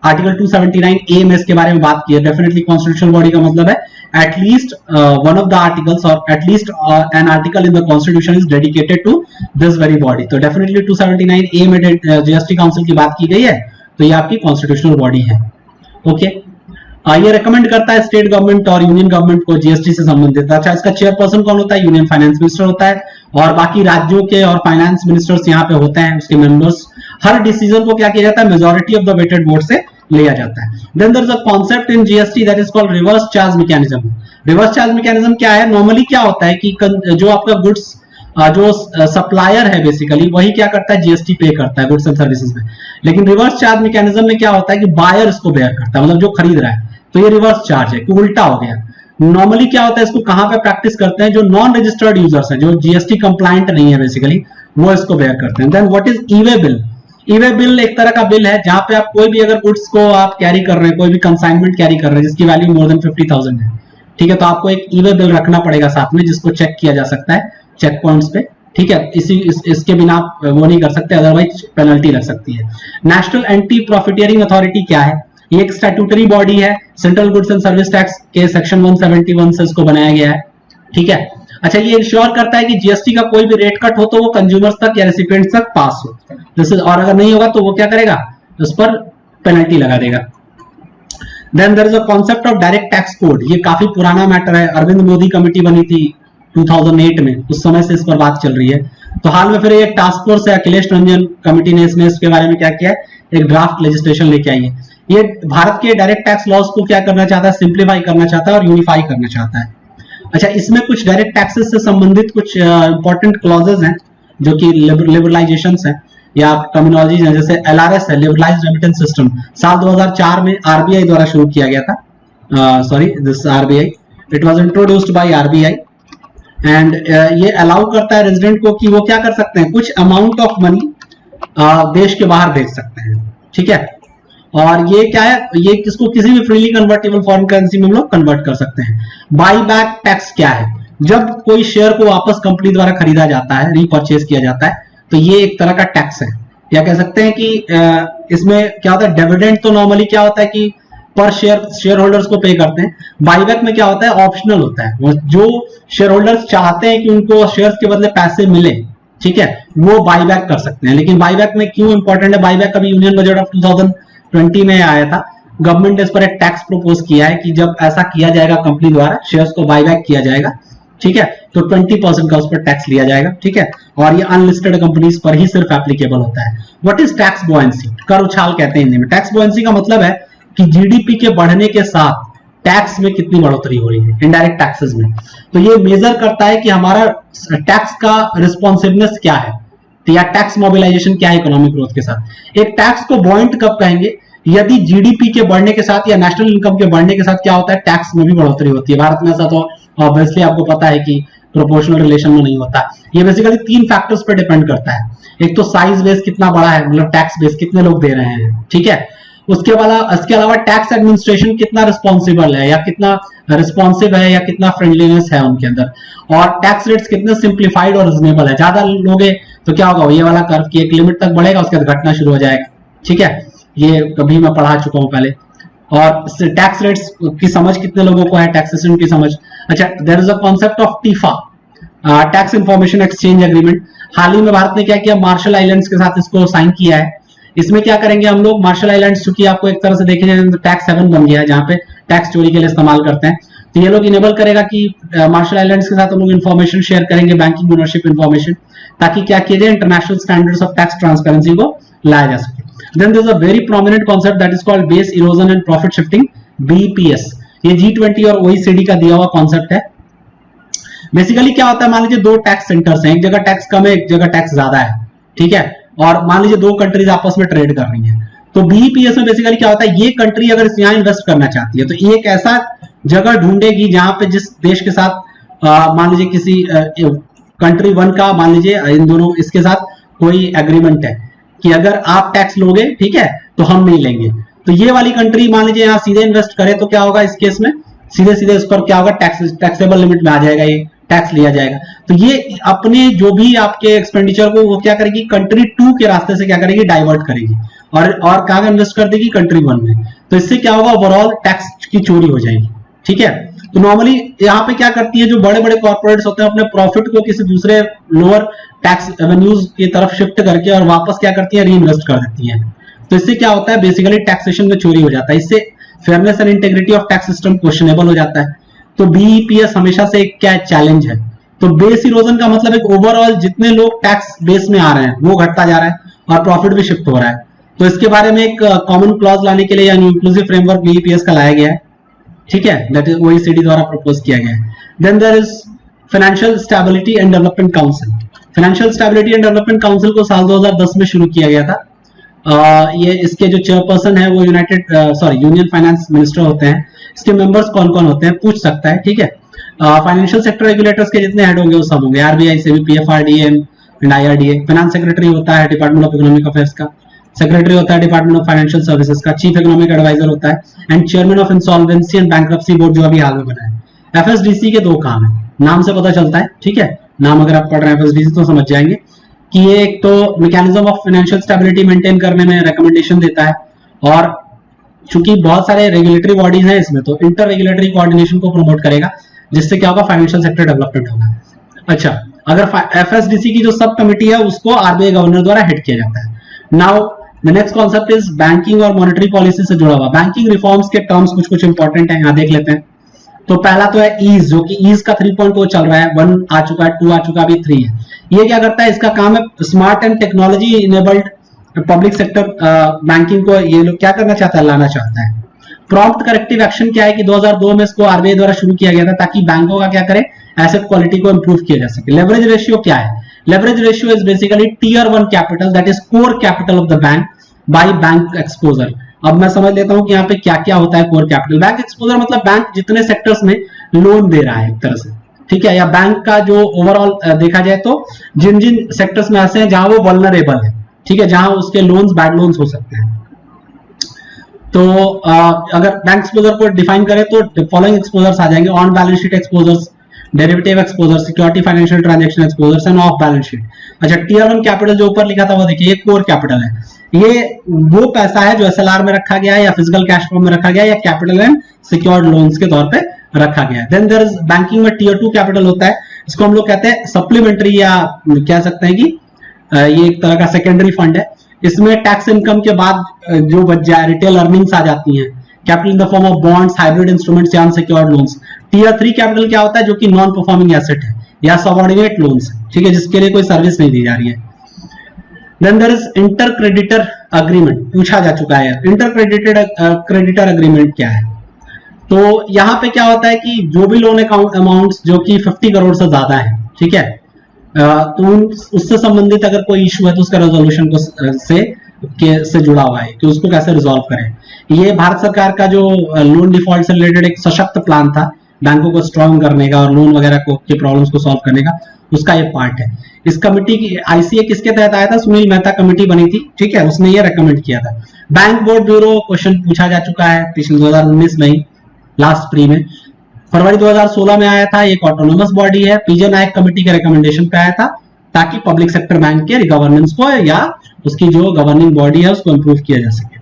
आर्टिकल 279A में इसके बारे में बात की है। डेफिनेटली कॉन्स्टिट्यूशनल बॉडी का मतलब है at least one of the articles और at least an article in the constitution is dedicated to this very body. तो डेफिनेटली 279A में जीएसटी काउंसिल की बात की गई है, तो ये आपकी कॉन्स्टिट्यूशनल बॉडी है। ओके, ये रेकमेंड करता है स्टेट गवर्नमेंट और यूनियन गवर्नमेंट को जीएसटी से संबंधित। अच्छा, इसका चेयरपर्सन कौन होता है? यूनियन फाइनेंस मिनिस्टर होता है, और बाकी राज्यों के और फाइनेंस मिनिस्टर्स यहाँ पे होते हैं, उसके मेंबर्स। हर डिसीजन को क्या किया जाता है? Majority of the weighted vote से लिया जाता है। Then there is a concept in GST that is called reverse charge mechanism. Reverse charge mechanism क्या है? नॉर्मली क्या होता है कि जो आपका गुड्स जो सप्लायर है बेसिकली वही क्या करता है? जीएसटी पे करता है गुड्स एंड सर्विसेज में। लेकिन रिवर्स चार्ज मैकेनिज्म में क्या होता है कि बायर इसको बेयर करता है, मतलब जो खरीद रहा है। तो ये रिवर्स चार्ज है, उल्टा हो गया। नॉर्मली क्या होता है, इसको कहां पे प्रैक्टिस करते हैं? जो नॉन रजिस्टर्ड यूजर्स हैं, जो जीएसटी कंप्लायंट नहीं है बेसिकली, वो इसको बेयर करते हैं। Then what is e-way bill? E-way bill एक तरह का बिल है जहां पे आप कोई भी अगर गुड्स को आप कैरी कर रहे हैं, कोई भी कंसाइनमेंट कैरी कर रहे हैं जिसकी वैल्यू मोर देन 50,000 है, ठीक है, तो आपको एक ई-वे बिल रखना पड़ेगा साथ में, जिसको चेक किया जा सकता है चेक पॉइंट्स पे, ठीक है। इसके बिना आप वो नहीं कर सकते, अदरवाइज पेनल्टी लग सकती है। नेशनल एंटी प्रॉफिटियरिंग अथॉरिटी क्या है? ये एक स्टैट्यूटरी बॉडी है, central goods and service tax के सेक्शन 171 से इसको बनाया गया है, ठीक है। अच्छा, ये इंश्योर करता है कि जीएसटी का कोई भी रेट कट हो तो वो कंज्यूमर्स तक या रेसिपिएंट्स तक पास हो, और अगर नहीं होगा तो वो क्या करेगा? उस पर पेनल्टी लगा देगा। Then there is a concept of direct tax code. ये काफी पुराना मैटर है, अरविंद मोदी कमेटी बनी थी 2008 में, उस समय से इस पर बात चल रही है। तो हाल में फिर एक टास्क फोर्स है, अखिलेश रंजन कमेटी ने इसके बारे में क्या किया है? एक ड्राफ्ट लेजिस्लेशन लेके आई है। ये भारत के डायरेक्ट टैक्स लॉज को क्या करना चाहता है? सिंप्लीफाई करना चाहता है और यूनिफाई करना चाहता है। अच्छा, इसमें कुछ डायरेक्ट टैक्सेस से संबंधित कुछ इंपॉर्टेंट क्लॉजेस हैं जो कि लिबरलाइजेशंस हैं या टर्मिनोलॉजीज हैं, जैसे एलआरएस है, लिबरलाइज्ड रेमिटेंस सिस्टम, साल 2004 में आरबीआई द्वारा शुरू किया गया था। This RBI, it was introduced by RBI and ये अलाउ करता है रेजिडेंट को कि वो क्या कर सकते हैं? कुछ अमाउंट ऑफ मनी देश के बाहर भेज सकते हैं, ठीक है। और ये क्या है? ये किसको किसी भी फ्रीली कन्वर्टेबल फॉरेन करेंसी में हम लोग कन्वर्ट कर सकते हैं। बाई बैक टैक्स क्या है? जब कोई शेयर को वापस कंपनी द्वारा खरीदा जाता है, रीपरचेज किया जाता है, तो ये एक तरह का टैक्स है, या कह सकते हैं कि इसमें क्या होता है? डिविडेंड तो नॉर्मली क्या होता है कि पर शेयर होल्डर्स को पे करते हैं। बाईबैक में क्या होता है? ऑप्शनल होता है, जो शेयर होल्डर्स चाहते हैं कि उनको शेयर्स के बदले पैसे मिले, ठीक है, वो बाईबैक कर सकते हैं। लेकिन बाईबैक में क्यों इंपॉर्टेंट है? बाईबैक अभी यूनियन बजट ऑफ 2020 में आया था, गवर्नमेंट ने इस पर एक टैक्स प्रपोज किया है कि जब ऐसा किया जाएगा कंपनी द्वारा, शेयर्स को बाईबैक किया जाएगा, ठीक है, तो 20% का उस पर टैक्स लिया जाएगा, ठीक है। और ये अनलिस्टेड कंपनीज पर ही सिर्फ एप्लीकेबल होता है। What is tax buoyancy? कर उछाल कहते हैं हिंदी में। टैक्स बॉयंसी का मतलब है कि जीडीपी के बढ़ने के साथ टैक्स में कितनी बढ़ोतरी हो रही है, इनडायरेक्ट टैक्सेस में। तो ये मेजर करता है कि हमारा टैक्स का रिस्पॉन्सिवनेस क्या है, या टैक्स मोबिलाइजेशन क्या है इकोनॉमिक ग्रोथ के साथ। एक टैक्स को बॉइंट कब कहेंगे? यदि जीडीपी के बढ़ने के साथ या नेशनल इनकम के बढ़ने के साथ क्या होता है? टैक्स में भी बढ़ोतरी होती है। भारत में ऐसा तो ऑब्वियसली आपको पता है कि प्रोपोर्शनल रिलेशन में नहीं होता। ये बेसिकली 3 फैक्टर्स पे डिपेंड करता है। एक तो साइज बेस कितना बड़ा है, मतलब टैक्स बेस कितने लोग दे रहे हैं, ठीक है। उसके अलावा टैक्स एडमिनिस्ट्रेशन कितना रिस्पॉन्सिबल है, या कितना रिस्पॉन्सिव है, या कितना फ्रेंडलीनेस है उनके अंदर, और टैक्स रेट्स कितने सिंप्लीफाइड और रिजनेबल है। ज्यादा लोग तो क्या होगा? ये वाला कर्व की एक लिमिट तक बढ़ेगा, उसके बाद घटना शुरू हो जाएगा, ठीक है। ये कभी मैं पढ़ा चुका हूं पहले। और टैक्स रेट्स की समझ कितने लोगों को है, टैक्सेशन की समझ। अच्छा, there is a concept of TIEA, tax information exchange agreement. हाल ही में भारत ने क्या किया? मार्शल आइलैंड्स के साथ इसको साइन किया है। इसमें क्या करेंगे हम लोग? मार्शल आइलैंड्स चूंकि आपको एक तरह से देखे जाए तो टैक्स हेवन बन गया है, जहां पे टैक्स चोरी के लिए इस्तेमाल करते हैं। तो ये लोग इनेबल करेगा कि मार्शल आइलैंड्स के साथ हम लोग इन्फॉर्मेशन शेयर करेंगे, बैंकिंग ओनरशिप इन्फॉर्मेशन, ताकि क्या किया जाए? International standards of tax transparency को लाया जा सके। Then there is a very prominent concept that is called base erosion and profit shifting, BEPS. ये G20 और OECD का दिया हुआ कॉन्सेप्ट है। बेसिकली क्या होता है, मान लीजिए दो टैक्स सेंटर्स हैं, एक जगह टैक्स कम है, एक जगह टैक्स ज्यादा है, ठीक है, और मान लीजिए दो कंट्रीज आपस में ट्रेड कर रही हैं, तो बीईपीएस में बेसिकली क्या होता है, ये कंट्री अगर यहाँ इन्वेस्ट करना चाहती है तो ये एक ऐसा जगह ढूंढेगी जहां पे जिस देश के साथ मान लीजिए किसी कंट्री वन का मान लीजिए इन दोनों इसके साथ कोई एग्रीमेंट है कि अगर आप टैक्स लोगे, ठीक है, तो हम नहीं लेंगे, तो ये वाली कंट्री मान लीजिए यहाँ सीधे इन्वेस्ट करे तो क्या होगा, इस केस में सीधे सीधे उस पर क्या होगा, टैक्सेबल लिमिट में आ जाएगा, ये टैक्स लिया जाएगा। तो ये अपने जो भी आपके एक्सपेंडिचर को वो क्या करेगी, कंट्री टू के रास्ते से क्या करेगी, डाइवर्ट करेगी और कहां इन्वेस्ट कर देगी, कंट्री वन में। तो इससे क्या होगा, ओवरऑल टैक्स की चोरी हो जाएगी, ठीक है। तो नॉर्मली यहाँ पे क्या करती है, जो बड़े बड़े कॉर्पोरेट्स होते हैं अपने प्रॉफिट को किसी दूसरे लोअर टैक्स रेवेन्यूज की तरफ शिफ्ट करके और वापस क्या करती है, री इन्वेस्ट कर देती है। तो इससे क्या होता है, बेसिकली टैक्सेशन में चोरी हो जाता है, इससे fairness and integrity of tax system questionable हो जाता है। तो बीईपीएस हमेशा से एक क्या चैलेंज है, तो बेस इरोजन का मतलब एक ओवरऑल जितने लोग टैक्स बेस में आ रहे हैं वो घटता जा रहा है और प्रॉफिट भी शिफ्ट हो रहा है। तो इसके बारे में एक कॉमन क्लॉज लाने के लिए यानी इंक्लूसिव फ्रेमवर्क बीईपीएस का लाया गया है, ठीक है, दैट इज ओईसीडी द्वारा प्रपोज किया गया है। Then there is financial stability and development council. Financial stability and development council को साल 2010 में शुरू किया गया था। ये इसके जो चेयरपर्सन है वो यूनियन फाइनेंस मिनिस्टर होते हैं। इसके मेंबर्स कौन कौन होते हैं पूछ सकता है, ठीक है। फाइनेंशियल सेक्टर रेगुलेटर्स के जितने हेड होंगे वो सब होंगे, RBI, SEBI, PFRDA and IRDA. Finance secretary होता है डिपार्टमेंट ऑफ इकोनॉमिक अफेयर्स का, सेक्रेटरी होता है डिपार्टमेंट ऑफ फाइनेंशियल सर्विसेज का, चीफ इकोनॉमिक एडवाइजर होता है and chairman of insolvency and bankruptcy board जो अभी हाल में बना है। एफएसडीसी के दो काम है, नाम से पता चलता है, ठीक है, नाम अगर आप पढ़ रहे हैं एफएसडीसी तो समझ जाएंगे कि ये एक तो mechanism of financial stability maintain करने में रिकमेंडेशन देता है, और चूंकि बहुत सारे रेगुलेटरी बॉडीज हैं इसमें तो इंटर रेगुलेटरी कोऑर्डिनेशन को प्रमोट करेगा, जिससे क्या होगा, फाइनेंशियल सेक्टर डेवलपमेंट होगा। अच्छा, अगर एफएसडीसी की जो सब कमिटी है उसको आरबीआई गवर्नर द्वारा हेड किया जाता है। Now the next concept is banking और मॉनेटरी पॉलिसी से जुड़ा हुआ। बैंकिंग रिफॉर्म्स के टर्म्स कुछ कुछ इंपॉर्टेंट है, यहाँ देख लेते हैं। तो पहला तो है ईज, जो कि ईज का 3.0 चल रहा है, 1 आ चुका है, 2 आ चुका है, अभी 3 है। ये क्या करता है, इसका काम है smart and technology enabled public sector banking को ये लोग क्या करना चाहता है, लाना चाहता है। प्रॉम्प्ट करेक्टिव एक्शन क्या है कि 2002 में इसको आरबीआई द्वारा शुरू किया गया था ताकि बैंकों का क्या करे, एसेट क्वालिटी को इंप्रूव किया जा सके। लेवरेज रेशियो क्या है, leverage ratio is basically tier 1 capital that is core capital of the bank by bank exposure. अब मैं समझ लेता हूं कि यहाँ पे क्या क्या होता है कोर कैपिटल। बैंक एक्सपोजर मतलब बैंक जितने सेक्टर्स में लोन दे रहा है एक तरह से, ठीक है, या बैंक का जो ओवरऑल देखा जाए तो जिन जिन सेक्टर्स में ऐसे हैं जहां वो वल्नरेबल है, ठीक है, जहां उसके लोन्स बैड लोन्स हो सकते हैं। तो अगर बैंक एक्सपोजर को डिफाइन करें तो फॉलोइंग एक्सपोजर्स आ जाएंगे, on balance sheet exposures, derivative exposure, security financial transaction exposures end of balance sheet. अच्छा, टियर 1 कैपिटल जो ऊपर लिखा था वो देखिए, ये कोर कैपिटल है, ये वो पैसा है जो एसएलआर में रखा गया है या फिजिकल कैश फॉर्म में रखा गया है या कैपिटल एंड सिक्योर्ड लोन्स के तौर पे रखा गया है। देन देयर इज बैंकिंग में टियर 2 कैपिटल होता है, इसको हम लोग कहते हैं सप्लीमेंट्री या कह सकते हैं कि ये एक तरह का सेकेंडरी फंड है। इसमें टैक्स इनकम के बाद जो बच जाए रिटेल अर्निंग्स आ जाती हैं, capital in the form of bonds, hybrid instruments या अनसिक्योर्ड लोन्स। टियर 3 कैपिटल क्या होता है, जो कि नॉन परफॉर्मिंग एसेट है या सबऑर्डिनेट लोन्स, ठीक है, जिसके लिए कोई सर्विस नहीं दी जा रही है। Then there is inter creditor agreement, पूछा जा चुका है। इंटर क्रेडिटर अग्रीमेंट क्या है, तो यहाँ पे क्या होता है कि जो भी लोन अमाउंट्स जो कि 50 करोड़ से ज्यादा है, ठीक है, तो उससे संबंधित अगर कोई इशू है तो उसका रेजोल्यूशन को से जुड़ा हुआ है कि उसको कैसे रिजॉल्व करें। ये भारत सरकार का जो लोन डिफॉल्ट से रिलेटेड एक सशक्त प्लान था बैंकों को स्ट्रॉन्ग करने का और लोन वगैरह को के प्रॉब्लम्स को सॉल्व करने का, उसका ये पार्ट है। इस कमिटी की आईसीए किसके तहत आया था, सुनील मेहता कमेटी बनी थी, ठीक है, उसने ये रेकमेंड किया था। बैंक बोर्ड ब्यूरो क्वेश्चन पूछा जा चुका है पिछले 2019 में ही, लास्ट प्री में। फरवरी 2016 में आया था, एक ऑटोनोमस बॉडी है, पीजे नायक कमेटी के रिकमेंडेशन पे आया था ताकि पब्लिक सेक्टर बैंक के गवर्नेंस को या उसकी जो गवर्निंग बॉडी है उसको इंप्रूव किया जा सके,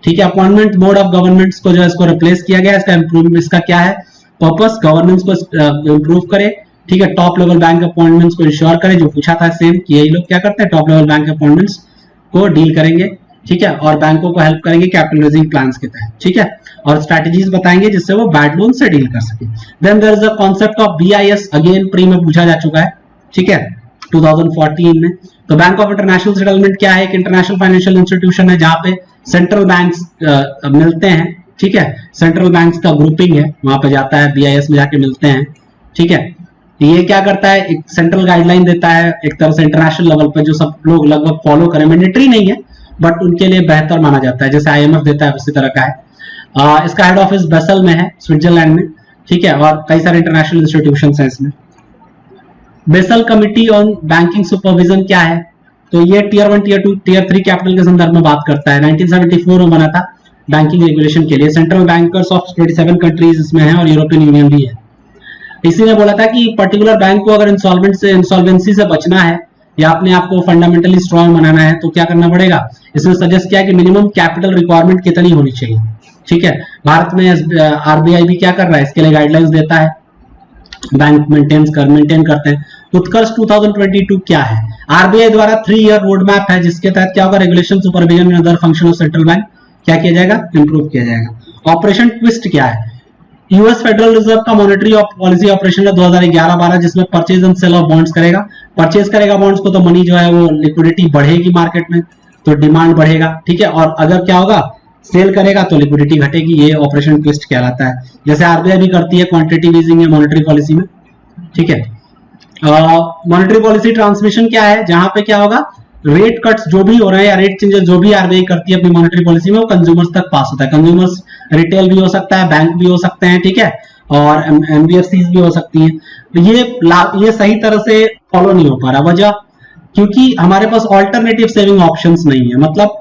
ठीक है। अपॉइंटमेंट बोर्ड ऑफ गवर्नमेंट्स को जो है इसको रिप्लेस किया गया, इसका इंप्रूव, इसका क्या है पर्पस, गवर्नेंस को इंप्रूव करे, ठीक है, टॉप लेवल बैंक अपॉइंटमेंट्स को इंश्योर करे, जो पूछा था सेम कि यही लोग क्या करते हैं, टॉप लेवल बैंक अपॉइंटमेंट्स को डील करेंगे, ठीक है, और बैंकों को हेल्प करेंगे कैपिटल रेजिंग प्लान्स के तहत, ठीक है, और स्ट्रेटजीज बताएंगे जिससे वो बैड लोन से डील कर सके। Then there is a concept of BIS, again pre में पूछा जा चुका है, ठीक है, 2014 में। तो बैंक ऑफ इंटरनेशनल सेटलमेंट क्या है, एक इंटरनेशनल फाइनेंशियल इंस्टीट्यूशन है जहां पे सेंट्रल बैंक्स मिलते हैं, ठीक है, सेंट्रल बैंक्स का ग्रुपिंग है, वहां पे जाता है बीआईएस में जाके मिलते हैं, ठीक है। ये क्या करता है, एक सेंट्रल गाइडलाइन देता है एक तरह से इंटरनेशनल लेवल पे, जो सब लोग लगभग फॉलो करें। मैंडेटरी नहीं है बट उनके लिए बेहतर माना जाता है, जैसे IMF देता है उसी तरह का है। इसका हेड ऑफिस बेसल में है, स्विट्जरलैंड में, ठीक है, और कई सारे इंटरनेशनल इंस्टीट्यूशंस हैं इसमें। Basel committee on banking supervision क्या है, तो ये टियर 1, टियर 2, टियर 3 कैपिटल के संदर्भ में बात करता है। 1974 में बना था बैंकिंग रेगुलेशन के लिए। सेंट्रल बैंकर्स ऑफ 27 कंट्रीज इसमें है और यूरोपियन यूनियन भी है। इसी ने बोला था कि पर्टिकुलर बैंक को अगर इंसॉल्वेंसी से बचना है या अपने आप को फंडामेंटली स्ट्रांग बनाना है तो क्या करना पड़ेगा। इसने सजेस्ट किया कि मिनिमम कैपिटल रिक्वायरमेंट कितनी होनी चाहिए, ठीक है। भारत में RBI भी क्या कर रहा है, इसके लिए गाइडलाइंस देता है, बैंक मेंटेन करते हैं। उत्कर्ष 2022 क्या है, RBI द्वारा 3 ईयर रोड मैप है, जिसके तहत क्या होगा, regulation, supervision and other function of central bank क्या किया जाएगा, इंप्रूव किया जाएगा। ऑपरेशन ट्विस्ट क्या है, यूएस फेडरल रिजर्व का मॉनेटरी पॉलिसी ऑपरेशन है 2011-12, जिसमें purchase and sale of bonds करेगा। परचेज करेगा बॉन्ड्स को तो मनी जो है वो लिक्विडिटी बढ़ेगी मार्केट में, तो डिमांड बढ़ेगा, ठीक है। और अगर क्या होगा, सेल करेगा तो लिक्विडिटी घटेगी। ये ऑपरेशन ट्विस्ट कहलाता है, जैसे RBI भी करती है क्वांटिटेटिव ईजिंग या मॉनेटरी पॉलिसी में, ठीक है। मॉनेटरी पॉलिसी ट्रांसमिशन क्या है, जहां पे क्या होगा, रेट कट्स जो भी हो रहे हैं या रेट चेंजेस जो भी RBI करती है अपनी मॉनेटरी पॉलिसी में, वो कंज्यूमर्स तक पास होता है। कंज्यूमर्स रिटेल भी हो सकता है, बैंक भी हो सकते हैं, ठीक है, और NBFCs भी हो सकती हैं। तो ये सही तरह से फॉलो नहीं हो पा रहा। वजह, क्योंकि हमारे पास ऑल्टरनेटिव सेविंग ऑप्शंस नहीं है। मतलब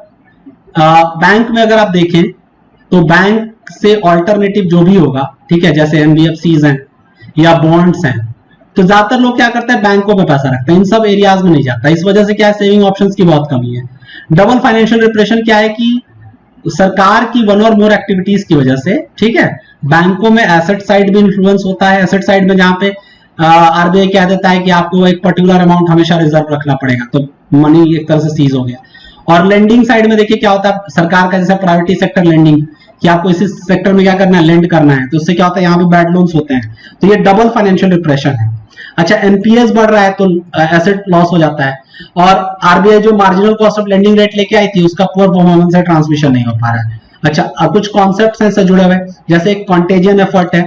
बैंक में अगर आप देखें तो बैंक से ऑल्टरनेटिव जो भी होगा, ठीक है, जैसे NBFCs हैं या बॉन्ड्स हैं, तो ज्यादातर लोग क्या करते हैं, बैंकों में पैसा रखते हैं, इन सब एरियाज में नहीं जाता। इस वजह से क्या है, सेविंग ऑप्शंस की बहुत कमी है। डबल फाइनेंशियल रिप्रेशन क्या है कि सरकार की वन और मोर एक्टिविटीज की वजह से, ठीक है, बैंकों में एसेट साइड भी इन्फ्लुएंस होता है। एसेट साइड में जहां पे RBI कह देता है कि आपको एक पर्टिकुलर अमाउंट हमेशा रिजर्व रखना पड़ेगा, तो मनी एक तरह से सीज हो गया। और लेंडिंग साइड में देखिए क्या होता है, सरकार का जैसे प्राइवेटी सेक्टर लेंडिंग, कि आपको इसी सेक्टर में क्या करना है, लेंड करना है, तो उससे क्या होता है, यहाँ पे बैड लोन्स होते हैं, तो ये डबल फाइनेंशियल रिप्रेशन है। अच्छा, NPS बढ़ रहा है तो एसेट लॉस हो जाता है। और RBI जो marginal cost of lending rate लेके आई थी, उसका पुअर परफॉर्मेंस है, ट्रांसमिशन नहीं हो पा रहा है। अच्छा, अब कुछ कॉन्सेप्ट्स हैं इससे जुड़े हुए, जैसे एक कॉन्टेजियन इफेक्ट है,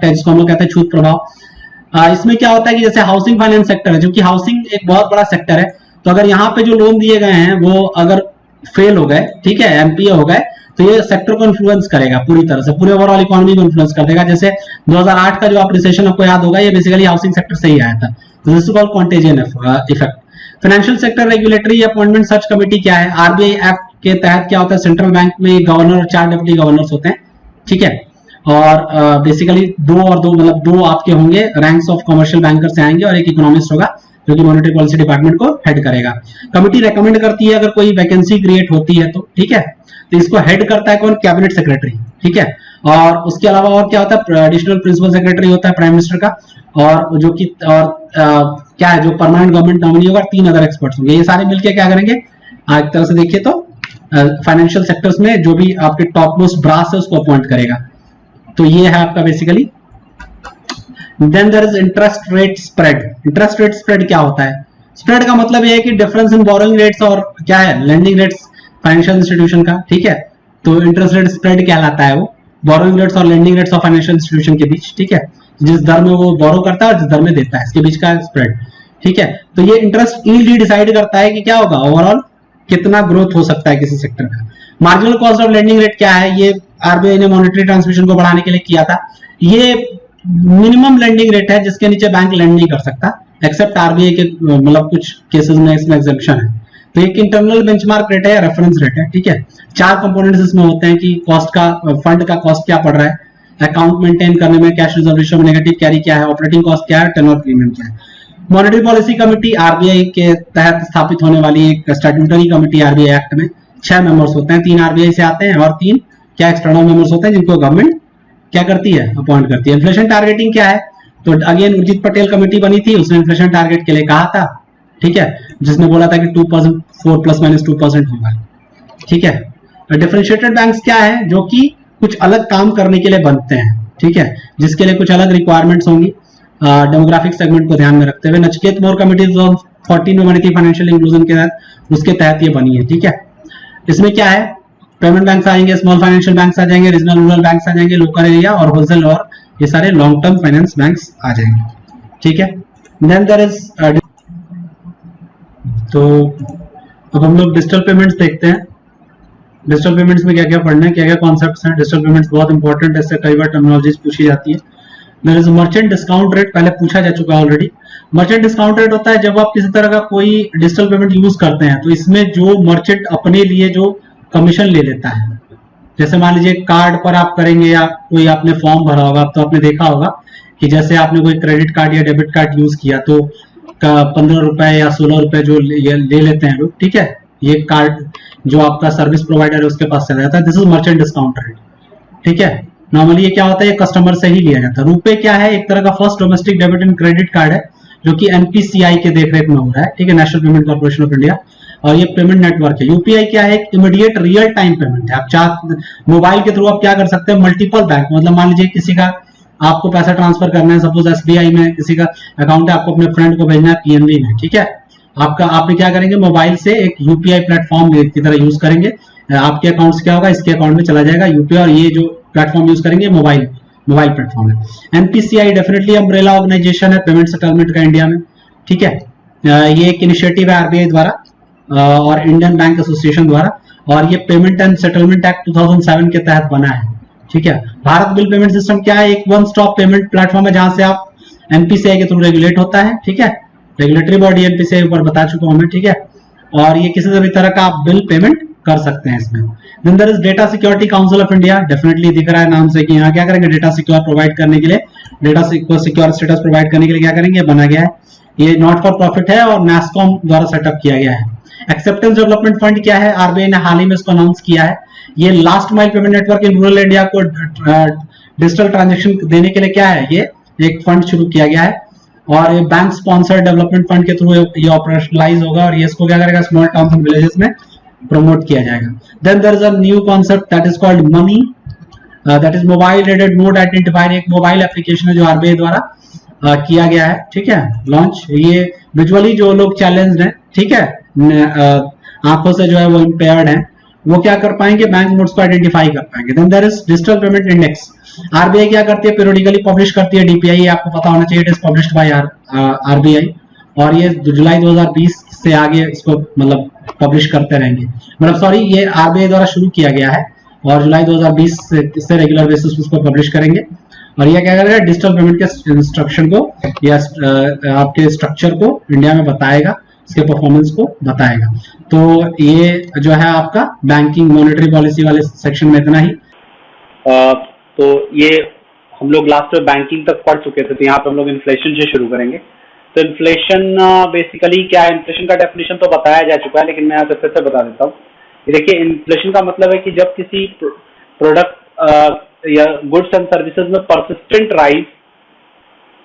जिसको हम लोग कहते हैं छूत प्रभाव। इसमें क्या होता है कि जैसे हाउसिंग फाइनेंस सेक्टर है, जो कि हाउसिंग एक बहुत बड़ा सेक्टर है, तो अगर यहाँ पे जो लोन दिए गए हैं वो अगर फेल हो गए, ठीक है, MPA हो गए, तो ये सेक्टर को इन्फ्लुएंस करेगा पूरी तरह से, पूरे ओवरऑल इकोनॉमी को इन्फ्लुएंस कर देगा। जैसे 2008 का जो आप रिसेशन आपको याद होगा, ये बेसिकली हाउसिंग सेक्टर से ही आया था। तो this is called contagion effect. Financial sector regulatory appointment search committee क्या है, RBI एक्ट के तहत क्या होता है, सेंट्रल बैंक में गवर्नर और 4 डिप्टी गवर्नर्स होते हैं, ठीक है। और बेसिकली 2 और 2 मतलब 2 आपके होंगे, रैंक्स ऑफ कमर्शियल बैंकर से आएंगे, और एक इकोनॉमिस्ट होगा जो कि मॉनेटरी पॉलिसी डिपार्टमेंट को हेड करेगा। कमिटी रेकमेंड करती है अगर कोई वैकेंसी क्रिएट होती है तो, ठीक है, तो इसको हेड करता है कौन, कैबिनेट सेक्रेटरी, ठीक है। और उसके अलावा और क्या होता है, एडिशनल प्रिंसिपल सेक्रेटरी होता है प्राइम मिनिस्टर का, और जो कि क्या है, जो परमानेंट गवर्नमेंट नॉमिनी होगा, 3 अदर एक्सपर्ट्स होंगे। ये सारे मिलकर क्या करेंगे, एक तरह से देखिए तो फाइनेंशियल सेक्टर्स में जो भी आपके टॉप मोस्ट ब्रास है उसको अपॉइंट करेगा। तो ये है आपका basically. Then there is interest rate spread. Interest rate spread क्या होता है, स्प्रेड का मतलब ये है कि डिफरेंस इन बोरोइंग रेट्स और क्या है, लेंडिंग रेट्स फाइनेंशियल इंस्टीट्यूशन का, ठीक है। तो इंटरेस्ट रेट स्प्रेड कहलाता है वो, बोरोइंग रेट्स और lending rates of financial institution के बीच, ठीक है, जिस दर में वो बोरो करता है और जिस दर में देता है, इसके बीच का स्प्रेड, ठीक है। तो ये इंटरेस्ट यील्ड ही डिसाइड करता है कि क्या होगा, ओवरऑल कितना ग्रोथ हो सकता है किसी सेक्टर का। Marginal cost of lending rate क्या है, ये RBI ने मॉनेटरी ट्रांसमिशन को बढ़ाने के लिए किया था। ये मिनिमम लेंडिंग रेट है जिसके नीचे बैंक लेंड नहीं कर सकता, एक्सेप्ट RBI के मतलब कुछ केसेस में इसमें एग्जेम्पशन है। तो एक इंटरनल बेंचमार्क रेट है, रेफरेंस रेट है, ठीक है। 4 कंपोनेंट्स इसमें होते हैं कि कॉस्ट का, फंड का कॉस्ट क्या पड़ रहा है, अकाउंट मेंटेन करने में कैश रिजर्व रेशियो में नेगेटिव कैरी क्या है, ऑपरेटिंग कॉस्ट क्या है, टेन्योर प्रीमियम क्या है। मॉनेटरी पॉलिसी कमिटी RBI के तहत स्थापित होने वाली एक स्टैट्यूटरी कमिटी RBI एक्ट में 6 मेंबर्स होते हैं, 3 RBI से आते हैं और 3 क्या एक्सटर्नल मेंबर्स होते हैं जिनको गवर्नमेंट क्या करती है, अपॉइंट करती है। इन्फ्लेशन टारगेटिंग क्या है, तो अगेन उर्जित पटेल कमेटी बनी थी, उसने इन्फ्लेशन टारगेट के लिए कहा था, ठीक है, जिसने बोला था कि 2% 4 ± 2% होगा, ठीक है। डिफरेंशिएटेड बैंक्स क्या है, जो कि कुछ अलग काम करने के लिए बनते हैं, ठीक है, जिसके लिए कुछ अलग रिक्वायरमेंट्स होंगी डेमोग्राफिक सेगमेंट को ध्यान में रखते हुए। नचिकेत मोर कमेटी 14 में बनी थी फाइनेंशियल इंक्लूजन के तहत, उसके तहत ये बनी है, ठीक है। इसमें क्या है, पेमेंट बैंक्स आएंगे, स्मॉल फाइनेंशियल बैंक्स आ जाएंगे, रीजनल रूरल बैंक्स आ जाएंगे, लोकल एरिया और होलसेल, और ये सारे लॉन्ग टर्म फाइनेंस बैंक्स आ जाएंगे, ठीक है। देन देयर इज तो अब हम लोग डिजिटल पेमेंट्स देखते हैं। डिजिटल पेमेंट्स में क्या क्या पढ़ना है, क्या क्या कॉन्सेप्ट्स हैं। डिजिटल पेमेंट्स बहुत इंपॉर्टेंट है, इससे कई बार टर्मिनोलॉजीज पूछी जाती है। There is merchant discount rate, पहले पूछा जा चुका है ऑलरेडी। मर्चेंट डिस्काउंट रेट होता है जब आप किसी तरह का कोई डिजिटल पेमेंट यूज करते हैं तो इसमें जो मर्चेंट अपने लिए जो कमीशन ले लेता है, जैसे मान लीजिए कार्ड पर आप करेंगे या कोई आपने फॉर्म भरा होगा, तो आपने देखा होगा कि जैसे आपने कोई क्रेडिट कार्ड या डेबिट कार्ड यूज किया तो 15 रुपए या 16 रुपए जो ले लेते हैं लोग, ठीक है। ये कार्ड जो आपका सर्विस प्रोवाइडर है उसके पास चला जाता है, this is merchant discount rate, ठीक है। नॉर्मली ये क्या होता है, ये कस्टमर से ही लिया जाता है। रुपए क्या है, एक तरह का first domestic debit and credit card है जो कि एनपीसीआई के देखरेख में हो रहा है, ठीक है, national payment corporation of India. और ये पेमेंट नेटवर्क है। यूपीआई क्या है, एक इमीडिएट रियल टाइम पेमेंट है। आप चाह मोबाइल के थ्रू आप क्या कर सकते हैं, मल्टीपल बैंक, मतलब मान लीजिए किसी का आपको पैसा ट्रांसफर करना है, सपोज एसबीआई में किसी का अकाउंट है, आपको अपने फ्रेंड को भेजना है पीएनबी में, ठीक है। आप क्या करेंगे, मोबाइल से एक यूपीआई प्लेटफॉर्म की तरह यूज करेंगे। आपके अकाउंट से क्या होगा, इसके अकाउंट में चला जाएगा यूपीआई, और ये जो प्लेटफॉर्म यूज करेंगे मोबाइल प्लेटफॉर्म है। एनपीसीआई डेफिनेटली अम्ब्रेला ऑर्गेनाइजेशन है पेमेंट सेटलमेंट का इंडिया में, ठीक है। ये एक इनिशिएटिव है आरबीआई द्वारा और इंडियन बैंक एसोसिएशन द्वारा, और ये पेमेंट एंड सेटलमेंट एक्ट 2007 के तहत बना है, ठीक है। भारत बिल पेमेंट सिस्टम क्या है, एक वन स्टॉप पेमेंट प्लेटफॉर्म है जहां से आप एनपीसीआई के थ्रू रेगुलेट होता है, ठीक है। रेगुलेटरी बॉडी एनपीसीआई ऊपर बता चुका हूं मैं, ठीक है। और ये किसी भी तरह का आप बिल पेमेंट कर सकते हैं इसमें। Then there is data security council of India, definitely दिख रहा है नाम से कि यहाँ क्या करेंगे, डेटा सिक्योर प्रोवाइड करने के लिए, डेटा सिक्योर स्टेटस प्रोवाइड करने के लिए क्या करेंगे, बना गया है। ये नॉट फॉर प्रॉफिट है और नैस्कॉम द्वारा सेटअप किया गया है। एक्सेप्टेंस डेवलपमेंट फंड क्या है, आरबीआई ने हाल ही में इसको अनाउंस किया है। ये last mile payment network in rural India को डिजिटल ट्रांजेक्शन देने के लिए क्या है, ये एक फंड शुरू किया गया है, और ये बैंक स्पॉन्सर्ड डेवलपमेंट फंड के थ्रू ये ऑपरेशनलाइज होगा, और ये इसको क्या करेगा, स्मॉल टाउन्स एंड विलेजेस में प्रमोट किया जाएगा। Then there is a new concept that is called MANI, that is mobile aided note identifier, एक मोबाइल एप्लीकेशन है जो आरबीआई द्वारा किया गया है, ठीक है, लॉन्च। ये विजुअली जो लोग चैलेंज्ड हैं, ठीक है, आंखों से जो है वो इम्पेयर्ड हैं, वो क्या कर पाएंगे, बैंक नोट्स को आइडेंटिफाई कर पाएंगे। Then there is digital payment index, RBI क्या करती है, पीरियडिकली पब्लिश करती है डीपीआई, आपको पता होना चाहिए, it is published by RBI, और ये जुलाई 2020 से आगे इसको मतलब पब्लिश करते रहेंगे, मतलब सॉरी, ये आरबीआई द्वारा शुरू किया गया है और जुलाई 2020 से रेगुलर बेसिस पर इसको पब्लिश करेंगे। और ये क्या करेगा, डिजिटल पेमेंट के इंस्ट्रक्शन को या आपके स्ट्रक्चर को इंडिया में बताएगा, इसके परफॉर्मेंस को बताएगा। तो ये जो है आपका बैंकिंग मॉनेटरी पॉलिसी वाले सेक्शन में इतना ही। तो ये हम लोग लास्ट में बैंकिंग तक पढ़ चुके थे, तो यहाँ पे हम लोग इन्फ्लेशन से शुरू करेंगे। तो इन्फ्लेशन बेसिकली क्या है, इन्फ्लेशन का डेफिनेशन तो बताया जा चुका है, लेकिन मैं आपसे फिर से बता देता हूँ। देखिए, इन्फ्लेशन का मतलब है कि जब किसी प्रोडक्ट या गुड्स एंड सर्विसेज में परसिस्टेंट राइज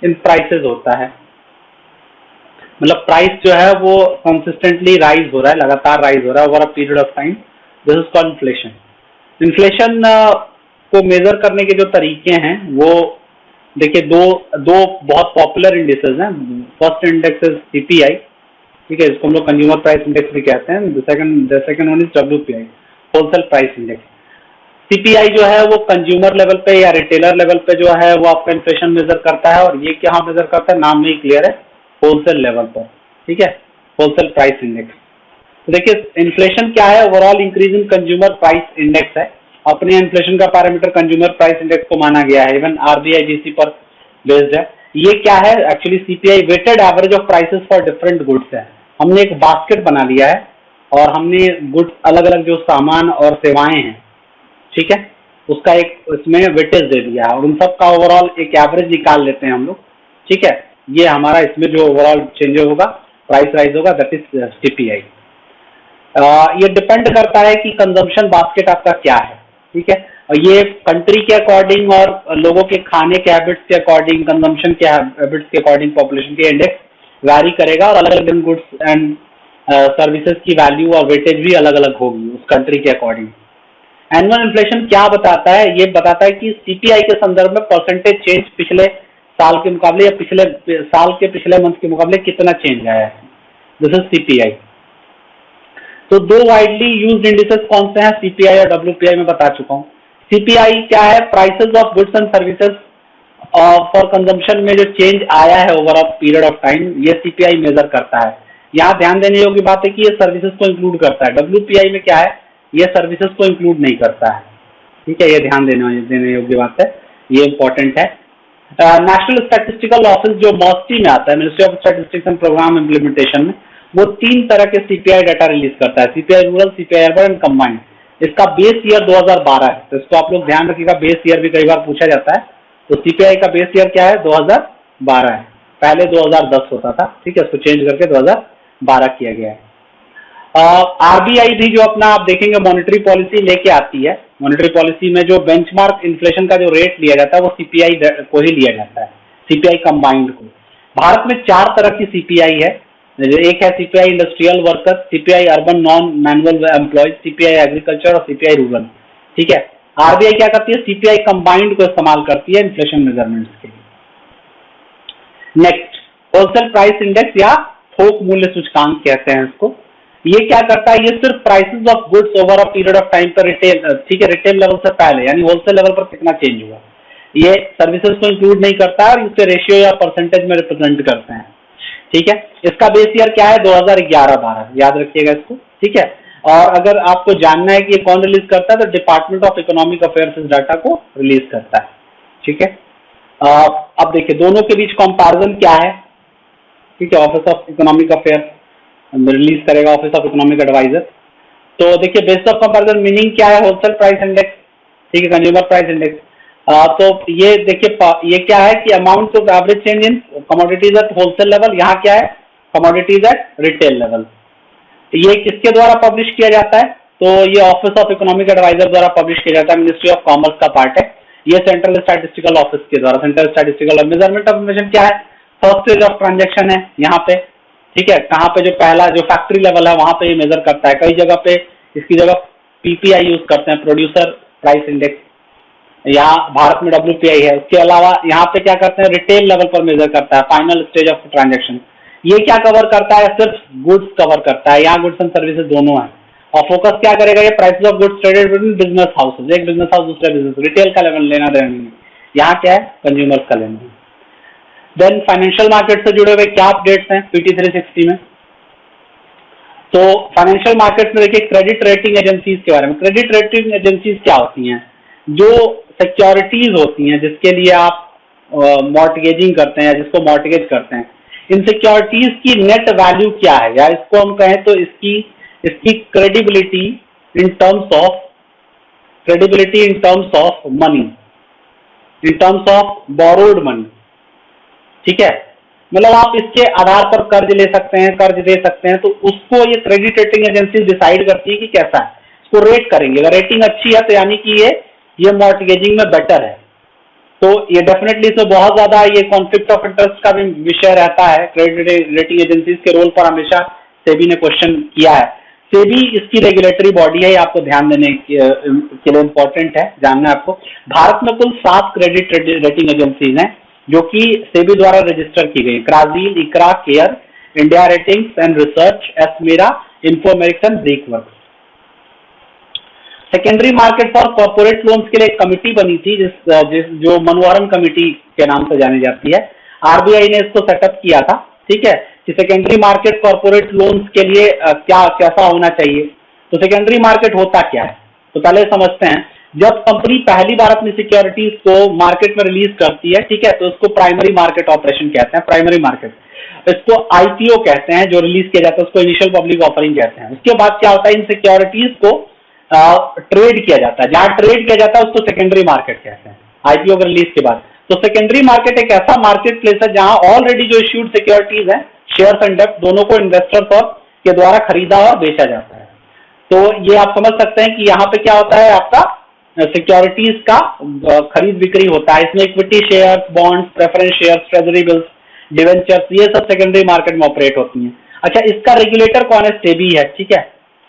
इन प्राइसेस होता है, मतलब प्राइस जो है वो कंसिस्टेंटली राइज हो रहा है, लगातार राइज हो रहा है over a period of time, this is called inflation. Inflation को मेजर करने के जो तरीके हैं वो देखिए, दो बहुत पॉपुलर इंडेक्सेस हैं। फर्स्ट इंडेक्स इज सीपीआई, ठीक है, इसको हम लोग कंज्यूमर प्राइस इंडेक्स भी कहते हैं। The second one is WPI, wholesale price index. CPI जो है वो कंज्यूमर लेवल पे या रिटेलर लेवल पे जो है वो आपका इन्फ्लेशन मेजर करता है, और ये क्या मेजर करता है, नाम में ही क्लियर है, होलसेल लेवल पर, ठीक है, होलसेल प्राइस इंडेक्स। तो देखिए, इन्फ्लेशन क्या है, overall increase in consumer price index है। अपने इन्फ्लेशन का पैरामीटर कंज्यूमर प्राइस इंडेक्स को माना गया है, इवन आरबीआईजीसी पर बेस्ड है। ये क्या है, actually CPI weighted average of prices for different goods है। हमने एक बास्केट बना लिया है और हमने गुड्स अलग अलग जो सामान और सेवाएं हैं, ठीक है, उसका एक इसमें वेटेज दे दिया है, और उन सब का ओवरऑल एक एवरेज निकाल लेते हैं हम लोग, ठीक है। ये हमारा इसमें जो ओवरऑल चेंज होगा, प्राइस राइज होगा, दैट इज सीपीआई। ये डिपेंड करता है कि कंजम्पशन बास्केट आपका क्या है, ठीक है, और ये कंट्री के अकॉर्डिंग और लोगों के खाने के हैबिट्स के अकॉर्डिंग, कंजम्पशन के हैबिट्स के अकॉर्डिंग पॉपुलेशन के इंडेक्स वैरी करेगा, और अलग अलग गुड्स एंड सर्विसेज की वैल्यू और वेटेज भी अलग अलग होगी उस कंट्री के अकॉर्डिंग। एनुअल इन्फ्लेशन क्या बताता है, ये बताता है कि सीपीआई के संदर्भ में परसेंटेज चेंज पिछले साल के मुकाबले या पिछले साल के पिछले मंथ के मुकाबले कितना चेंज आया है, दिस इज सीपीआई। तो दो वाइडली यूज्ड इंडिसेस कौन से हैं, सीपीआई और डब्ल्यूपीआई में बता चुका हूं। सीपीआई क्या है, prices of goods and services for consumption में जो चेंज आया है over a period of time, ये सीपीआई मेजर करता है। यहाँ ध्यान देने योग्य बात है कि ये सर्विसेज को इंक्लूड करता है। डब्ल्यूपीआई में क्या है, ये सर्विसेज को इंक्लूड नहीं करता है, ठीक है, ये ध्यान देने योग्य बात है, ये इंपॉर्टेंट है। नेशनल स्टैटिस्टिकल ऑफिस जो मॉस्टी में आता है, ministry of statistics and Programme Implementation में, वो 3 तरह के सीपीआई डाटा रिलीज करता है, CPI rural, CPI urban and combined. इसका बेस ईयर 2012 है, तो इसको आप लोग ध्यान रखिएगा, बेस ईयर भी कई बार पूछा जाता है। तो सीपीआई का बेस ईयर क्या है, 2012 है, पहले 2010 होता था, ठीक है, इसको चेंज करके 2012 किया गया है। आरबीआई भी जो अपना आप देखेंगे मॉनेटरी पॉलिसी लेके आती है, मॉनेटरी पॉलिसी में जो बेंचमार्क इन्फ्लेशन का जो रेट लिया जाता है वो सीपीआई को ही लिया जाता है, सीपीआई कंबाइंड को। भारत में 4 तरह की सीपीआई है, एक है CPI industrial worker, CPI urban non manual employees, CPI agriculture और सीपीआई रूरल, ठीक है। आरबीआई क्या करती है, सीपीआई कंबाइंड को इस्तेमाल करती है इन्फ्लेशन मेजरमेंट्स के लिए। नेक्स्ट, होलसेल प्राइस इंडेक्स या थोक मूल्य सूचकांक कहते हैं इसको। ये क्या करता है, ये सिर्फ prices of goods over a period of time पर रिटेल, ठीक है, रिटेल लेवल से पहले यानी होलसेल लेवल पर कितना चेंज हुआ, ये सर्विसेज को इंक्लूड नहीं करता है और इसे रेशियो या परसेंटेज में रिप्रेजेंट करते हैं, ठीक है। इसका बेस ईयर क्या है, 2011-12, याद रखिएगा इसको, ठीक है। और अगर आपको जानना है कि ये कौन रिलीज करता है, तो डिपार्टमेंट ऑफ इकोनॉमिक अफेयर्स इस डाटा को रिलीज करता है, ठीक है। अब देखिए दोनों के बीच कंपैरिजन क्या है, ठीक है, office of economic affairs release करेगा, ऑफिस ऑफ इकोनॉमिक एडवाइजर। तो देखिए बेस ऑफ कंपैरिजन मीनिंग क्या है, होलसेल प्राइस इंडेक्स, ठीक है, कंज्यूमर प्राइस इंडेक्स। तो ये देखिए ये क्या है कि amount of average change in commodities at wholesale level, यहाँ क्या है, कमोडिटीज एट रिटेल लेवल। ये किसके द्वारा पब्लिश किया जाता है, तो ये ऑफिस ऑफ इकोनॉमिक एडवाइजर द्वारा पब्लिश किया जाता है, मिनिस्ट्री ऑफ कॉमर्स का पार्ट है। ये सेंट्रल स्टैटिस्टिकल ऑफिस के द्वारा, central statistical measurement of inflation क्या है, फर्स्ट स्टेज ऑफ ट्रांजेक्शन है यहाँ पे, ठीक है, कहाँ पे जो पहला जो फैक्ट्री लेवल है वहां पे ये मेजर करता है। कई जगह पे इसकी जगह पीपीआई यूज करते हैं, प्रोड्यूसर प्राइस इंडेक्स, यहाँ भारत में डब्ल्यूपीआई है। उसके अलावा यहाँ पे क्या करते हैं, रिटेल लेवल पर मेजर करता है, फाइनल स्टेज ऑफ ट्रांजेक्शन। ये क्या कवर करता है, सिर्फ गुड्स कवर करता है, यहाँ गुड्स एंड सर्विसेज दोनों है। और फोकस क्या करेगा, ये prices of goods traded between business houses, एक बिजनेस हाउस दूसरे बिजनेस, रिटेल का लेवल लेना देना नहीं, यहाँ क्या है, कंज्यूमर्स का लेना। देन फाइनेंशियल मार्केट से जुड़े हुए क्या अपडेट्स हैं पीटी 360 में, तो फाइनेंशियल मार्केट में देखिए क्रेडिट रेटिंग एजेंसीज के बारे में। क्रेडिट रेटिंग एजेंसीज क्या होती हैं, जो सिक्योरिटीज होती हैं जिसके लिए आप मॉर्टगेजिंग करते हैं या जिसको मॉर्टगेज करते हैं, इन सिक्योरिटीज की नेट वैल्यू क्या है, या इसको हम कहें तो इसकी credibility in terms of money, in terms of borrowed money, ठीक है। मतलब आप इसके आधार पर कर्ज ले सकते हैं, कर्ज दे सकते हैं, तो उसको ये क्रेडिट रेटिंग एजेंसी डिसाइड करती है कि कैसा है, इसको रेट करेंगे। अगर रेटिंग अच्छी है तो यानी कि ये मॉर्टगेजिंग में बेटर है, तो ये डेफिनेटली इसमें बहुत ज्यादा ये कॉन्फ्लिक्ट ऑफ इंटरेस्ट का भी विषय रहता है। क्रेडिट रेटिंग एजेंसीज के रोल पर हमेशा सेबी ने क्वेश्चन किया है। सेबी इसकी रेगुलेटरी बॉडी है, ये आपको ध्यान देने के लिए इम्पोर्टेंट है, जानना है आपको। भारत में कुल 7 क्रेडिट रेटिंग एजेंसीज हैं जो कि सेबी द्वारा रजिस्टर की गई, CRISIL, ICRA, CARE, India ratings and research, SMERA, info American, Brickworks. Secondary market for corporate loans के लिए एक कमिटी बनी थी जो मनोहरन कमिटी के नाम से जानी जाती है। आरबीआई ने इसको सेटअप किया था, ठीक है, कि सेकेंडरी मार्केट कॉर्पोरेट लोन्स के लिए कैसा होना चाहिए। तो सेकेंडरी मार्केट होता क्या है, तो पहले समझते हैं। जब कंपनी पहली बार अपनी सिक्योरिटीज को मार्केट में रिलीज करती है, ठीक है, तो उसको प्राइमरी मार्केट ऑपरेशन कहते हैं, प्राइमरी मार्केट। इसको आईपीओ कहते हैं, जो रिलीज किया जाता है उसको इनिशियल पब्लिक ऑफरिंग कहते हैं। उसके बाद क्या होता है, इन सिक्योरिटीज को ट्रेड किया जाता है, जहां ट्रेड किया जाता है उसको सेकेंडरी मार्केट कहते हैं, आईपीओ के रिलीज के बाद। तो सेकेंडरी मार्केट एक ऐसा मार्केट प्लेस है जहां ऑलरेडी जो इश्यूड सिक्योरिटीज हैं, शेयर्स एंड डेब्ट, दोनों को इन्वेस्टर्स के द्वारा खरीदा और बेचा जाता है। तो ये आप समझ सकते हैं कि यहाँ पे क्या होता है, आपका सिक्योरिटीज का खरीद बिक्री होता है। इसमें equity shares, bonds, preference shares, treasury bills, debentures, ये सब सेकेंडरी मार्केट में ऑपरेट होती हैं। अच्छा, इसका रेगुलेटर कौन है, सेबी है, ठीक है,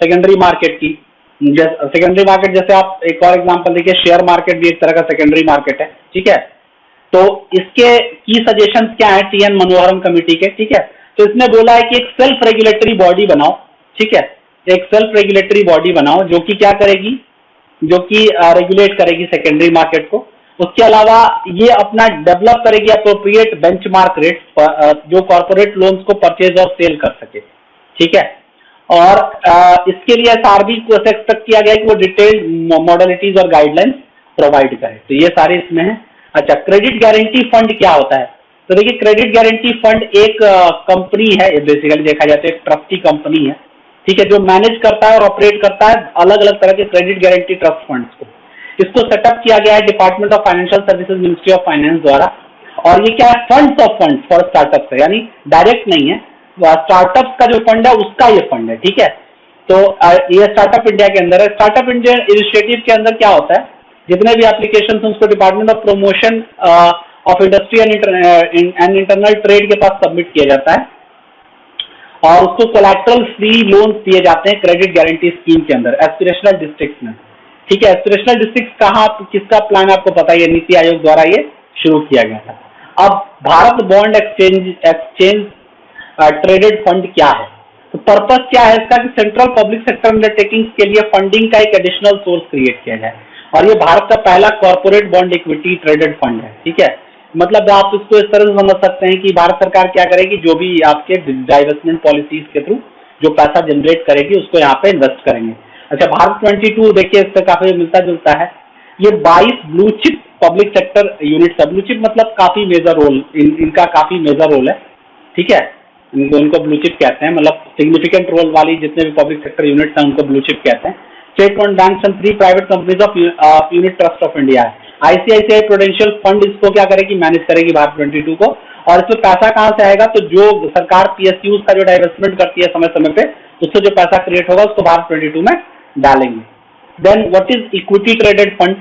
सेकेंडरी मार्केट की। सेकेंडरी मार्केट जैसे आप एक और एग्जांपल देखिए, शेयर मार्केट भी एक तरह का सेकेंडरी मार्केट है, ठीक है। तो इसके की सजेशंस क्या है टीएन मनोहरन कमेटी के, ठीक है। तो इसने बोला है कि एक सेल्फ रेगुलेटरी बॉडी बनाओ, ठीक है, एक सेल्फ रेगुलेटरी बॉडी बनाओ जो कि क्या करेगी, जो कि रेगुलेट करेगी सेकेंडरी मार्केट को। उसके अलावा ये अपना डेवलप करेगी अप्रोप्रिएट बेंचमार्क रेट जो कॉर्पोरेट लोन्स को परचेज और सेल कर सके, ठीक है। और इसके लिए एसआरबी को एक्सपेक्ट किया गया है कि वो डिटेल्ड मॉडलिटीज और गाइडलाइंस प्रोवाइड करे, तो ये सारे इसमें है। अच्छा, क्रेडिट गारंटी फंड क्या होता है? तो देखिए, क्रेडिट गारंटी फंड एक कंपनी है, बेसिकली देखा जाए तो एक ट्रस्टी कंपनी है, ठीक है, जो मैनेज करता है और ऑपरेट करता है अलग अलग तरह के क्रेडिट गारंटी ट्रस्ट फंड्स को। इसको सेटअप किया गया है department of financial services, ministry of finance द्वारा। और ये क्या है? Funds of funds for startups है, यानी डायरेक्ट नहीं है, स्टार्टअप्स का जो फंड है उसका ये फंड है, ठीक है। तो ये स्टार्टअप इंडिया के अंदर है। स्टार्टअप इंडिया इनिशिएटिव के अंदर क्या होता है, जितने भी एप्लीकेशन उसको department of promotion of industry and internal trade के पास सबमिट किया जाता है और उसको कोलैटरल फ्री लोन दिए जाते हैं क्रेडिट गारंटी स्कीम के अंदर एस्पिरेशनल डिस्ट्रिक्ट में, ठीक है। एस्पिरेशनल डिस्ट्रिक्ट कहाँ, किसका प्लान आपको पता है, नीति आयोग द्वारा ये शुरू किया गया था। अब Bharat bond exchange traded fund क्या है? तो पर्पस क्या है इसका कि सेंट्रल पब्लिक सेक्टर अंडरटेकिंग्स के लिए फंडिंग का एक एडिशनल सोर्स क्रिएट किया जाए, और ये भारत का पहला corporate bond equity traded fund है, ठीक है। मतलब आप इसको इस तरह से समझ सकते हैं कि भारत सरकार क्या करेगी, जो भी आपके डाइवेस्टमेंट पॉलिसीज के थ्रू जो पैसा जनरेट करेगी उसको यहाँ पे इन्वेस्ट करेंगे। अच्छा, भारत 22 देखिए इससे काफी मिलता जुलता है। ये 22 blue chip public sector unit है। ब्लू चिप मतलब काफी मेजर रोल, इनका काफी मेजर रोल है, ठीक है। इनको ब्लू चिप कहते हैं, मतलब सिग्निफिकेंट रोल वाली जितने भी पब्लिक सेक्टर यूनिट्स हैं उनको ब्लू चिप कहते हैं। State owned banks and 3 private companies of unit trust of India है। आईसीआईसीआई प्रूडेंशियल फंड इसको क्या करेगी, मैनेज करेगी भारत 22 को। और इसमें पैसा कहाँ से आएगा, तो जो सरकार पीएसयूज का जो डाइवेस्टमेंट करती है समय समय पे, उससे जो पैसा क्रिएट होगा उसको भारत 22 में डालेंगे। Then what is equity traded fund?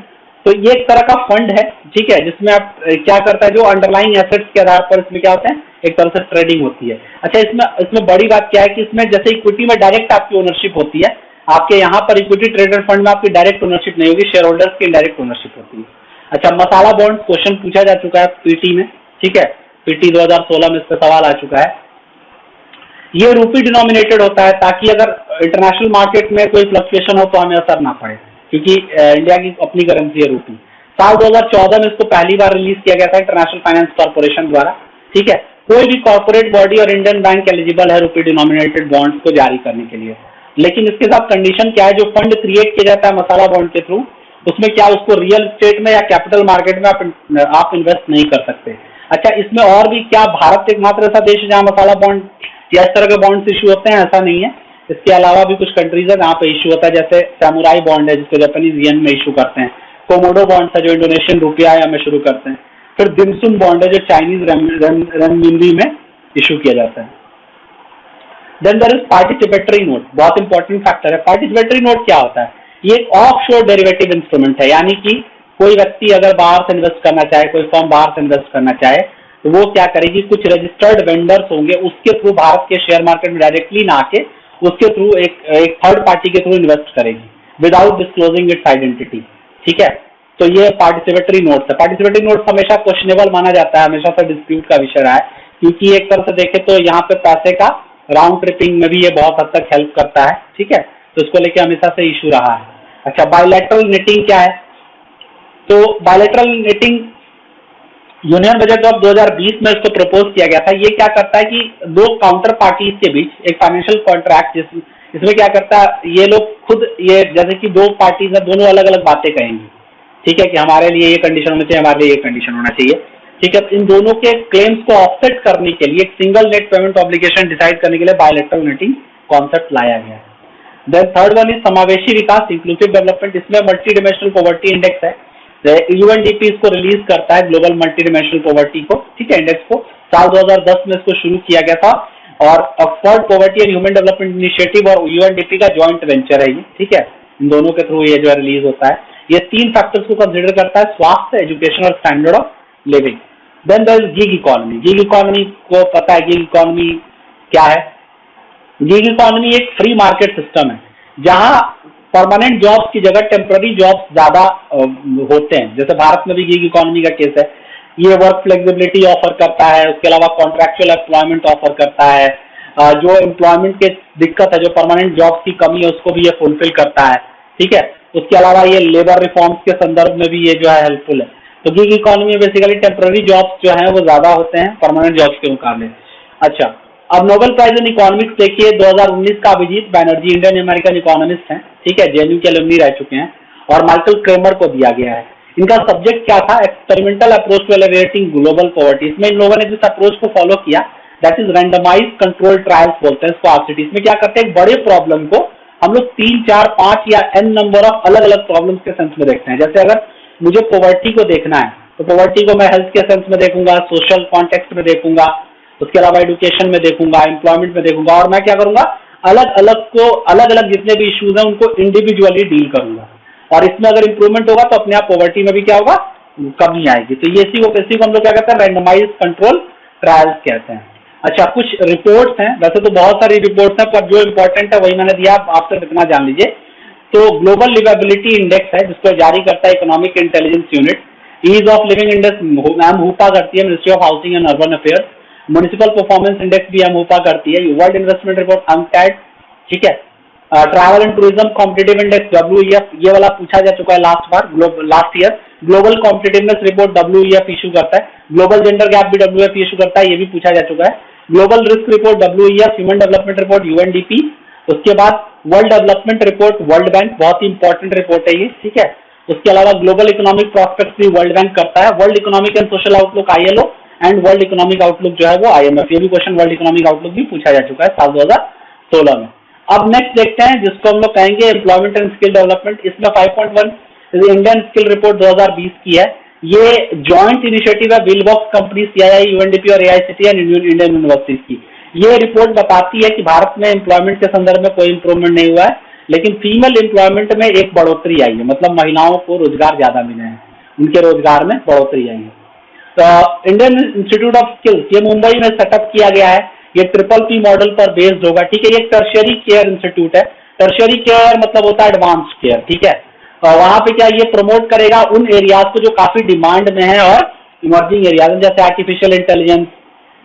तो ये एक तरह का फंड है, ठीक है, जिसमें आप क्या करता है, जो अंडरलाइंग एसेट्स के आधार पर इसमें क्या होता है, एक तरह से ट्रेडिंग होती है। अच्छा, इसमें बड़ी बात क्या है कि इसमें जैसे इक्विटी में डायरेक्ट आपकी ओनरशिप होती है, आपके यहाँ पर इक्विटी ट्रेडेड फंड में आपकी डायरेक्ट ओनरशिप नहीं होगी, शेयर होल्डर्स की डायरेक्ट ओनरशिप होती है। अच्छा, मसाला बॉन्ड क्वेश्चन पूछा जा चुका है पीटी में, ठीक है, पीटी 2016 में इस पर सवाल आ चुका है। ये रूपी डिनोमिनेटेड होता है ताकि अगर इंटरनेशनल मार्केट में कोई फ्लक्चुएशन हो तो हमें असर ना पड़े, क्योंकि इंडिया की अपनी करेंसी है रूपी। साल 2014 में इसको पहली बार रिलीज किया गया था इंटरनेशनल फाइनेंस कॉर्पोरेशन द्वारा, ठीक है। कोई भी कॉर्पोरेट बॉडी और इंडियन बैंक एलिजिबल है रूपी डिनोमिनेटेड बॉन्ड्स को जारी करने के लिए, लेकिन इसके साथ कंडीशन क्या है, जो फंड क्रिएट किया जाता है मसाला बॉन्ड के थ्रू, उसमें क्या उसको रियल एस्टेट में या कैपिटल मार्केट में आप इन्वेस्ट नहीं कर सकते। अच्छा, इसमें और भी क्या, भारत एकमात्र ऐसा देश है जहाँ मसाला बॉन्ड या इस तरह के बॉन्ड्स इशू होते हैं, ऐसा नहीं है। इसके अलावा भी कुछ कंट्रीज है जहाँ पे इशू होता है, जैसे सैमुराई बॉन्ड है जिसको जापानीज येन में इशू करते हैं, कोमोडो बॉन्ड है जो इंडोनेशियन रुपया में शुरू करते हैं, फिर दिमसुन बॉन्ड है जो चाइनीज रेनमिनबी में इशू किया जाता है। Then there is participatory note, बहुत इंपॉर्टेंट फैक्टर है। पार्टिसिपेटरी नोट क्या होता है? ये एक ऑफशोर डेरिवेटिव इंस्ट्रूमेंट है, यानी कि कोई व्यक्ति अगर बाहर से इन्वेस्ट करना चाहे, कोई फर्म बाहर से इन्वेस्ट करना चाहे, तो वो क्या करेगी, कुछ रजिस्टर्ड वेंडर्स होंगे उसके थ्रू भारत के शेयर मार्केट में डायरेक्टली ना आके उसके थ्रू एक थर्ड पार्टी के थ्रू इन्वेस्ट करेगी विदाउट डिस्क्लोजिंग इट्स आइडेंटिटी, ठीक है। तो ये पार्टिसिपेटरी नोट्स है। पार्टिसिपेटरी नोट्स हमेशा क्वेश्चनेबल माना जाता है, हमेशा से डिस्प्यूट का विषय रहा है, क्योंकि एक तरह से देखे तो यहाँ पे पैसे का राउंड ट्रिपिंग में भी ये बहुत हद तक हेल्प करता है, ठीक है। तो इसको लेके हमेशा से इशू रहा है। अच्छा, बायलैटरल नेटिंग क्या है? तो bilateral netting union budget of 2020 में इसको प्रपोज किया गया था। ये क्या करता है कि दो काउंटर पार्टीज के बीच एक फाइनेंशियल कॉन्ट्रैक्ट, इसमें क्या करता है, ये लोग खुद, ये जैसे कि दो पार्टीज है, दोनों अलग अलग बातें कहेंगी, ठीक है, कि हमारे लिए ये कंडीशन होना चाहिए, हमारे लिए ये कंडीशन होना चाहिए, ठीक है। इन दोनों के क्लेम्स को ऑफसेट करने के लिए एक single net payment obligation decide करने के लिए बायलैटरल नेटिंग कॉन्सेप्ट लाया गया है। देन थर्ड वन इज समावेशी विकास, इंक्लूसिव डेवलपमेंट। इसमें मल्टी डिमेंशनल पॉवर्टी इंडेक्स है, यूएनडीपी इसको रिलीज करता है, ग्लोबल मल्टी डिमेंशनल पॉवर्टी को, ठीक है, इंडेक्स को। साल 2010 में इसको शुरू किया गया था और Oxford poverty and human development initiative और यूएनडीपी का जॉइंट वेंचर है ये, ठीक है। इन दोनों के थ्रू ये जो है रिलीज होता है। ये 3 फैक्टर्स को कंसिडर करता है, स्वास्थ्य, एजुकेशन और standard of living. Then there is gig economy. Gig economy को पता है, गिग इकोनॉमी क्या है? गिग इकोनॉमी एक फ्री मार्केट सिस्टम है जहां परमानेंट जॉब्स की जगह टेम्पररी जॉब्स ज्यादा होते हैं। जैसे भारत में भी गिग इकोनॉमी का केस है। ये वर्क फ्लेक्सिबिलिटी ऑफर करता है, उसके अलावा कॉन्ट्रैक्चुअल एम्प्लॉयमेंट ऑफर करता है, जो एम्प्लॉयमेंट की दिक्कत है, जो परमानेंट जॉब्स की कमी है, उसको भी ये फुलफिल करता है, ठीक है। उसके अलावा ये लेबर रिफॉर्म्स के संदर्भ में भी ये जो है हेल्पफुल है। तो गिग इकोनॉमी में बेसिकली टेम्पररी जॉब्स जो हैं वो ज्यादा होते हैं परमानेंट जॉब्स के मुकाबले। अच्छा, अब नोबेल प्राइज इन इकोनॉमिक्स देखिए 2019 का Abhijit Banerjee Indian American economist हैं, ठीक है, जेएनयू के अलुमनी रह चुके हैं, और माइकल क्रेमर को दिया गया है। इनका सब्जेक्ट क्या था? Experimental approach to alleviating global poverty. इसमें इन लोगों ने जिस अप्रोच को फॉलो किया that is randomised control trials बोलते हैं इसको आरसीटी। इसमें क्या करते हैं, एक बड़े प्रॉब्लम को हम लोग 3, 4, 5 या n नंबर ऑफ अलग अलग प्रॉब्लम्स के सेंस में देखते हैं। जैसे अगर मुझे पॉवर्टी को देखना है तो पॉवर्टी को मैं हेल्थ के सेंस में देखूंगा, सोशल कॉन्टेक्स्ट में देखूंगा, उसके अलावा एजुकेशन में देखूंगा, एम्प्लॉयमेंट में देखूंगा, और मैं क्या करूंगा, अलग अलग जितने भी इश्यूज हैं उनको इंडिविजुअली डील करूंगा। और इसमें अगर इंप्रूवमेंट होगा तो अपने आप पॉवर्टी में भी क्या होगा, कमी आएगी। तो ये इसी को हम लोग क्या कहते हैं, रैंडमाइज कंट्रोल ट्रायल्स कहते हैं। अच्छा, कुछ रिपोर्ट्स हैं, वैसे तो बहुत सारी रिपोर्ट्स हैं पर जो इंपॉर्टेंट है वही मैंने दिया, आपसे इतना जान लीजिए। तो ग्लोबल लिवेबिलिटी इंडेक्स है जिसको जारी करता है economic intelligence unit. Ease of living index मैम हुपा करती है ministry of housing and urban affairs. Municipal performance index भी हुपा करती है। वर्ल्ड इन्वेस्टमेंट रिपोर्ट अंकटैड, ठीक है। Travel and tourism competitive index WEF, ये वाला पूछा जा चुका है last year. Global competitiveness report WEF issue करता है। ग्लोबल जेंडर गैप भी WEF इशू करता है, ये भी पूछा जा चुका है। Global risk report WEF, human development report UNDP। उसके बाद world development report world bank, बहुत ही इंपॉर्टेंट रिपोर्ट है ये, ठीक है। उसके अलावा ग्लोबल इकोनॉमिक प्रोस्पेक्ट्स भी वर्ल्ड बैंक करता है। World economic and social outlook ILO and world economic outlook जो है वो IMF। ये भी क्वेश्चन वर्ल्ड इकोनॉमिक आउटलुक भी पूछा जा चुका है साल 2016 में। अब नेक्स्ट देखते हैं जिसको हम लोग कहेंगे एम्प्लॉयमेंट एंड स्किल डेवलपमेंट। इसमें 5.1 इंडियन स्किल रिपोर्ट 2020 की है। ये जॉइंट इनिशिएटिव है bill box company, CII, UNDP और AICTE एंड इंडियन यूनिवर्सिटीज की। ये रिपोर्ट बताती है कि भारत में एम्प्लॉयमेंट के संदर्भ में कोई इंप्रूवमेंट नहीं हुआ है, लेकिन फीमेल एम्प्लॉयमेंट में एक बढ़ोतरी आई है, मतलब महिलाओं को रोजगार ज्यादा मिले हैं, उनके रोजगार में बढ़ोतरी आई है। तो इंडियन इंस्टीट्यूट ऑफ स्किल्स ये मुंबई में सेटअप किया गया है। ये PPP मॉडल पर बेस्ड होगा, ठीक है। ये टर्शियरी केयर इंस्टीट्यूट है। टर्शियरी केयर मतलब होता है एडवांस केयर, ठीक है। वहां पे क्या ये प्रमोट करेगा उन एरियाज को जो काफी डिमांड में है और इमर्जिंग एरियाज जैसे आर्टिफिशियल इंटेलिजेंस,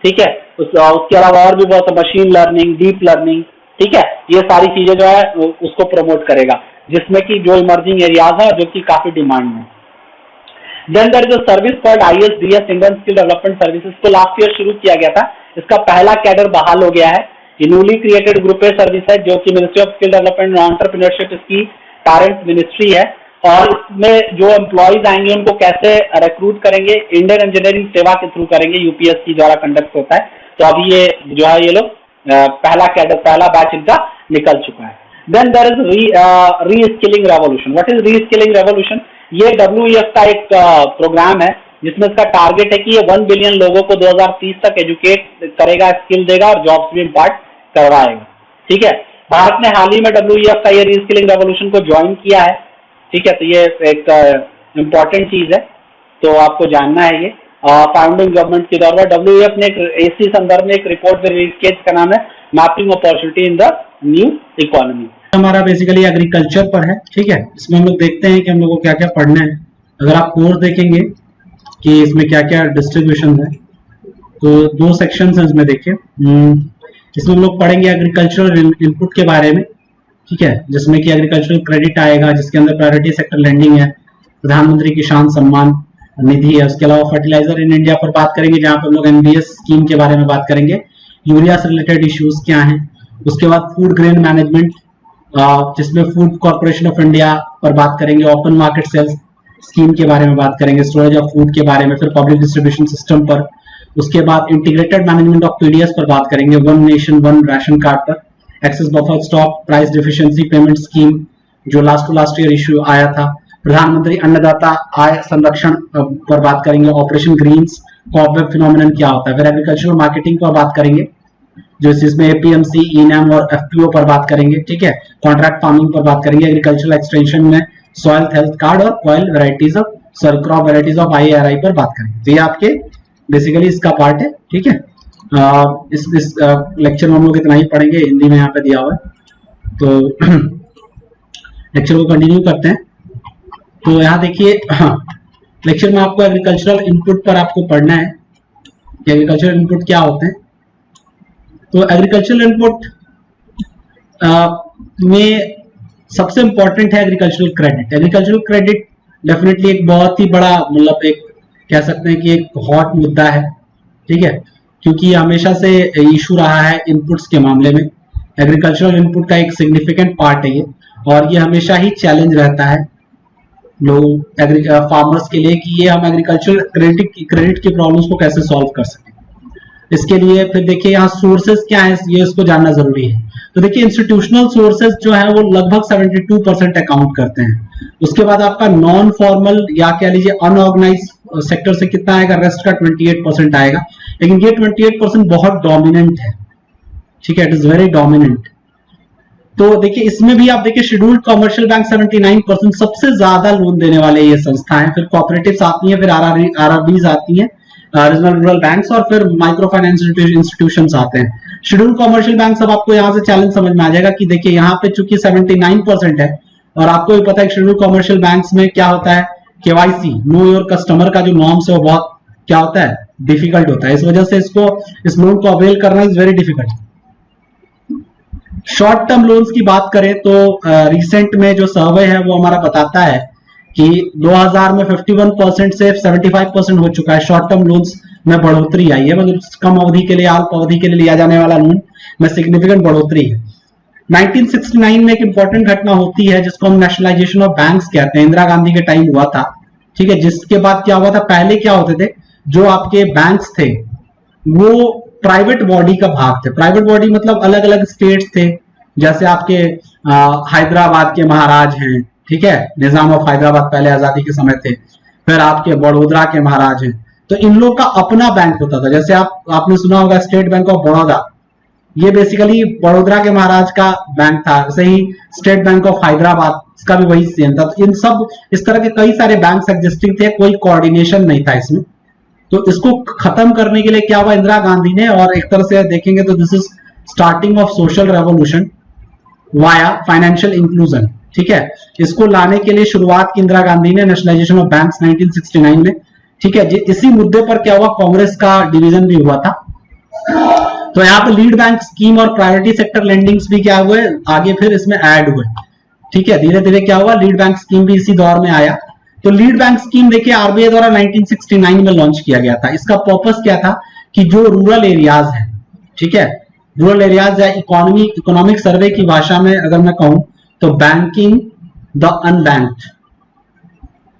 ठीक है। उसके अलावा और भी बहुत मशीन लर्निंग, डीप लर्निंग, ठीक है। ये सारी चीजें जो है उसको प्रमोट करेगा, जिसमें कि जो इमर्जिंग एरियाज है जो कि काफी डिमांड में। Then there is a service called ISDS, Indian skill development services को लास्ट ईयर शुरू किया गया था। इसका पहला कैडर बहाल हो गया है। ये newly created group a service है जो कि ministry of skill development and entrepreneurship इसकी पेरेंट मिनिस्ट्री है। और इसमें जो एम्प्लॉयज आएंगे उनको कैसे रिक्रूट करेंगे, इंडियन इंजीनियरिंग सेवा के थ्रू करेंगे, UPSC द्वारा कंडक्ट होता है। तो अभी ये जो है ये लोग पहला बैच इनका निकल चुका है। Then there is reskilling revolution. What is reskilling revolution? ये WEF का एक प्रोग्राम है जिसमें इसका टारगेट है कि ये 1 बिलियन लोगों को 2030 तक एजुकेट करेगा, स्किल देगा और जॉब्स भी इम्पार्ट करवाएगा, ठीक है। भारत ने हाल ही में WEF का ये री स्किलिंग रेवोल्यूशन को ज्वाइन किया है, ठीक है। तो ये एक इम्पॉर्टेंट चीज है, तो आपको जानना है। ये फाउंडिंग गवर्नमेंट के दौर पर WEF ने इसी संदर्भ में एक रिपोर्ट भी रिलीज किया जिसका नाम है mapping opportunity in the new economy. हमारा बेसिकली एग्रीकल्चर पर है, ठीक है। इसमें हम लोग देखते हैं कि हम लोग को क्या क्या पढ़ना है। अगर आप कोर्स देखेंगे कि इसमें क्या क्या डिस्ट्रीब्यूशन है, तो 2 सेक्शन है इसमें। देखिए इसमें हम लोग पढ़ेंगे एग्रीकल्चरल इनपुट के बारे में, ठीक है, जिसमें कि एग्रीकल्चरल क्रेडिट आएगा, जिसके अंदर प्रायोरिटी सेक्टर लैंडिंग है, प्रधानमंत्री किसान सम्मान निधि है। उसके अलावा फर्टिलाइजर इन इंडिया पर बात करेंगे जहां पर हम लोग NBS स्कीम के बारे में बात करेंगे, यूरिया से रिलेटेड इश्यूज क्या हैं। उसके बाद फूड ग्रेन मैनेजमेंट जिसमें फूड कॉर्पोरेशन ऑफ इंडिया पर बात करेंगे, ओपन मार्केट सेल्स स्कीम के बारे में बात करेंगे, स्टोरेज ऑफ फूड के बारे में, फिर पब्लिक डिस्ट्रीब्यूशन सिस्टम पर। उसके बाद इंटीग्रेटेड मैनेजमेंट ऑफ PDS पर बात करेंगे, 1 नेशन 1 राशन कार्ड पर, excess buffer stock, price deficiency payment scheme जो लास्ट ईयर इश्यू आया था, प्रधानमंत्री अन्नदाता आय संरक्षण पर बात करेंगे, ऑपरेशन ग्रीन्स, कॉपवेब फिनोमिनन क्या होता है, फिर एग्रीकल्चरल मार्केटिंग पर बात करेंगे जो इसमें APMC, ENAM और FPO पर बात करेंगे, ठीक है। कॉन्ट्रैक्ट फार्मिंग पर बात करेंगे, एग्रीकल्चरल एक्सटेंशन में सॉइल हेल्थ कार्ड और क्रॉप वेराइटीज ऑफ IARI पर बात करेंगे। तो ये आपके बेसिकली इसका पार्ट है, ठीक है। इस लेक्चर में हम लोग इतना ही पढ़ेंगे, हिंदी में यहाँ पे दिया हुआ है। तो लेक्चर को कंटिन्यू करते हैं। तो यहाँ देखिए लेक्चर में आपको एग्रीकल्चरल इनपुट पर आपको पढ़ना है कि एग्रीकल्चरल इनपुट क्या होते हैं। तो एग्रीकल्चरल इनपुट में सबसे इंपॉर्टेंट है agricultural credit. Agricultural credit definitely एक बहुत ही बड़ा मतलब एक कह सकते हैं कि एक हॉट मुद्दा है, ठीक है, क्योंकि ये हमेशा से इशू रहा है इनपुट्स के मामले में। एग्रीकल्चरल इनपुट का एक सिग्निफिकेंट पार्ट है ये, और ये हमेशा ही चैलेंज रहता है लोग फार्मर्स के लिए कि ये हम एग्रीकल्चरल क्रेडिट की प्रॉब्लम्स को कैसे सॉल्व कर सकें। इसके लिए फिर देखिए यहाँ सोर्सेज क्या है, ये इसको जानना जरूरी है। तो देखिए इंस्टीट्यूशनल सोर्सेज जो है वो लगभग 72% अकाउंट करते हैं। उसके बाद आपका नॉन फॉर्मल या कह लीजिए अनऑर्गेनाइज सेक्टर से कितना आएगा, रेस्ट का 28% आएगा। लेकिन ये 28% बहुत डोमिनेंट है, ठीक है, इट इज वेरी डोमिनेंट। तो देखिए इसमें भी आप देखिए शेड्यूल्ड कमर्शियल बैंक 79%, सबसे ज्यादा लोन देने वाले ये संस्थाएं, फिर कोऑपरेटिव्स आती हैं, फिर आरआरबीज आती हैं, रीजनल रूरल बैंक्स, और फिर माइक्रो फाइनेंस इंस्टीट्यूशंस आते हैं। शेड्यूल्ड कमर्शियल बैंक सब आपको यहाँ से चैलेंज समझ में आ जाएगा कि देखिए यहाँ पे चूंकि 79% है, और आपको भी पता है शेड्यूल्ड कमर्शियल बैंक्स में क्या होता है, केवाईसी नो योर कस्टमर का जो नॉर्म्स है वो बहुत क्या होता है, डिफिकल्ट होता है। इस वजह से इसको इस लोन को अवेल करना is very difficult. Short term loans की बात करें तो रिसेंट में जो सर्वे है वो हमारा बताता है कि 2000 में 51% से 75% हो चुका है, शॉर्ट टर्म लोन्स में बढ़ोतरी आई है, मतलब कम अवधि के लिए, अल्प अवधि के लिए लिया जाने वाला लोन में सिग्निफिकेंट बढ़ोतरी है। 1969 में एक इंपॉर्टेंट घटना होती है जिसको हम नेशनलाइजेशन ऑफ बैंक्स कहते हैं, इंदिरा गांधी के टाइम हुआ था, ठीक है। जिसके बाद क्या हुआ था, पहले क्या होते थे, जो आपके बैंक्स थे वो प्राइवेट बॉडी का भाग थे। प्राइवेट बॉडी मतलब अलग अलग स्टेट्स थे, जैसे आपके हैदराबाद के महाराज हैं, ठीक है, निजाम ऑफ हैदराबाद पहले आजादी के समय थे, फिर आपके बड़ौदा के महाराज हैं, तो इन लोग का अपना बैंक होता था। जैसे आपने सुना होगा स्टेट बैंक ऑफ बड़ौदा, ये बेसिकली बड़ौदा के महाराज का बैंक था। वैसे ही स्टेट बैंक ऑफ हैदराबाद, इसका भी वही सेम था। तो इन सब इस तरह के कई सारे बैंक एग्जिस्टिंग थे, कोई कोऑर्डिनेशन नहीं था इसमें। तो इसको खत्म करने के लिए क्या हुआ, इंदिरा गांधी ने, और एक तरह से देखेंगे तो this is starting of social revolution via financial inclusion, ठीक है। इसको लाने के लिए शुरुआत की इंदिरा गांधी ने, नेशनलाइजेशन ऑफ बैंक्स 1969 में, ठीक है। इसी मुद्दे पर क्या हुआ, कांग्रेस का डिवीजन भी हुआ था। तो यहाँ पे लीड बैंक स्कीम और प्रायोरिटी सेक्टर लेंडिंग्स भी क्या हुए, आगे फिर इसमें ऐड हुए, ठीक है। धीरे धीरे क्या हुआ, लीड बैंक स्कीम भी इसी दौर में आया। तो लीड बैंक स्कीम देखिए आरबीआई द्वारा 1969 में लॉन्च किया गया था। इसका पर्पस क्या था कि जो रूरल एरियाज है, ठीक है, रूरल एरियाज या इकोनॉमिक सर्वे की भाषा में अगर मैं कहूं तो बैंकिंग द अनबैंक्ड,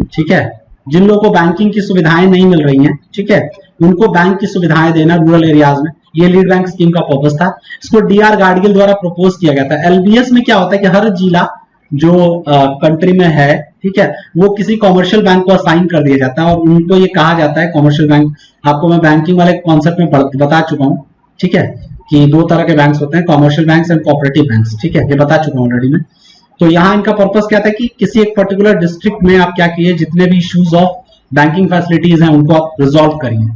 ठीक है, जिन लोगों को बैंकिंग की सुविधाएं नहीं मिल रही हैं, ठीक है, उनको बैंक की सुविधाएं देना रूरल एरियाज में, ये लीड बैंक स्कीम का पर्पस था। इसको डीआर गाडगिल द्वारा प्रपोज किया गया था। एलबीएस में क्या होता है कि हर जिला जो कंट्री में है, ठीक है, वो किसी कॉमर्शियल बैंक को असाइन कर दिया जाता है, और उनको ये कहा जाता है कॉमर्शियल बैंक। आपको मैं बैंकिंग वाले कॉन्सेप्ट में बता चुका हूं, ठीक है, कि दो तरह के बैंक्स होते हैं, commercial banks and cooperative banks, ठीक है, ये बता चुका हूं ऑलरेडी मैं। तो यहाँ इनका पर्पस क्या था कि किसी एक पर्टिकुलर डिस्ट्रिक्ट में आप क्या किए, जितने भी इश्यूज ऑफ बैंकिंग फैसिलिटीज हैं उनको आप रिजॉल्व करिए।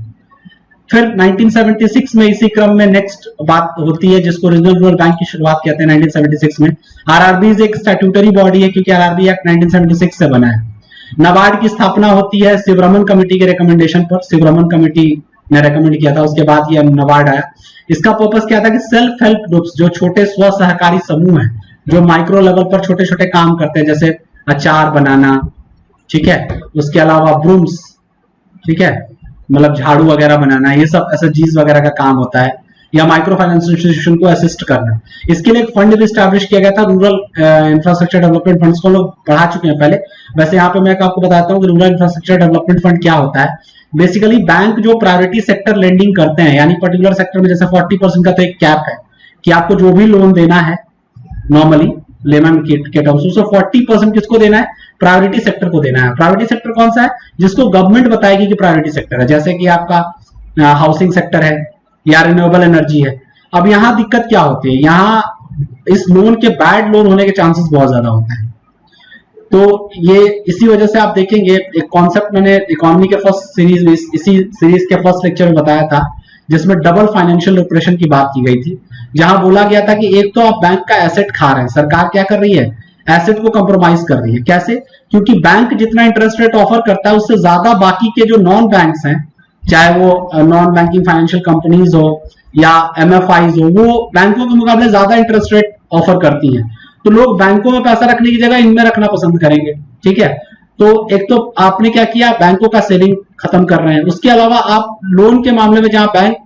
फिर 1976 में इसी क्रम में नेक्स्ट बात होती है जिसको रीजनल रूरल बैंक की शुरुआत कहते हैं 1976 में। आरआरबी एक स्टैट्यूटरी बॉडी है क्योंकि आरआरबी एक्ट 1976 से बना है। नाबार्ड की स्थापना होती है शिवरमन कमेटी के रिकमेंडेशन पर, शिवरमन कमेटी ने रेकमेंड किया था, उसके बाद ये नाबार्ड आया। इसका पर्पस क्या था कि सेल्फ हेल्प ग्रुप्स, जो छोटे स्व सहकारी समूह हैं, जो माइक्रो लेवल पर छोटे छोटे काम करते हैं, जैसे अचार बनाना, ठीक है, उसके अलावा ब्रूम्स, ठीक है, मतलब झाड़ू वगैरह बनाना, ये सब एसएचजीज वगैरह का काम होता है, या माइक्रो फाइनेंस इंस्टीट्यूशन को असिस्ट करना। इसके लिए एक फंड भी स्टैब्लिश किया गया था, रूरल इंफ्रास्ट्रक्चर डेवलपमेंट फंड्स को लोग पढ़ा चुके हैं पहले। वैसे यहाँ पे मैं आपको बताता हूँ कि रूरल इंफ्रास्ट्रक्चर डेवलपमेंट फंड क्या होता है। बेसिकली बैंक जो प्रायोरिटी सेक्टर लेंडिंग करते हैं, यानी पर्टिकुलर सेक्टर में जैसे 40% का तो एक कैप है कि आपको जो भी लोन देना है नॉर्मली लेमन के टर्म्स, उसको 40% किसको देना है, प्रायोरिटी सेक्टर को देना है। प्रायोरिटी सेक्टर कौन सा है, जिसको गवर्नमेंट बताएगी कि प्रायोरिटी सेक्टर है, जैसे कि आपका हाउसिंग सेक्टर है या रिन्यूएबल एनर्जी है। अब यहाँ दिक्कत क्या होती है, यहाँ इस लोन के बैड लोन होने के चांसेस बहुत ज्यादा होते हैं। तो ये इसी वजह से आप देखेंगे एक कॉन्सेप्ट मैंने इकोनॉमी के फर्स्ट सीरीज में, इसी सीरीज के फर्स्ट लेक्चर में बताया था, जिसमें डबल फाइनेंशियल ऑपरेशन की बात की गई थी, जहां बोला गया था कि एक तो आप बैंक का एसेट खा रहे हैं, सरकार क्या कर रही है, एसेट को कंप्रोमाइज कर रही है। कैसे, क्योंकि बैंक जितना इंटरेस्ट रेट ऑफर करता है उससे ज्यादा बाकी के जो नॉन बैंक्स हैं, चाहे वो नॉन बैंकिंग फाइनेंशियल कंपनीज हो या एमएफआईज हो, वो बैंकों के मुकाबले ज्यादा इंटरेस्ट रेट ऑफर करती हैं। तो लोग बैंकों में पैसा रखने की जगह इनमें रखना पसंद करेंगे, ठीक है। तो एक तो आपने क्या किया, बैंकों का सेविंग खत्म कर रहे हैं। उसके अलावा आप लोन के मामले में जहां बैंक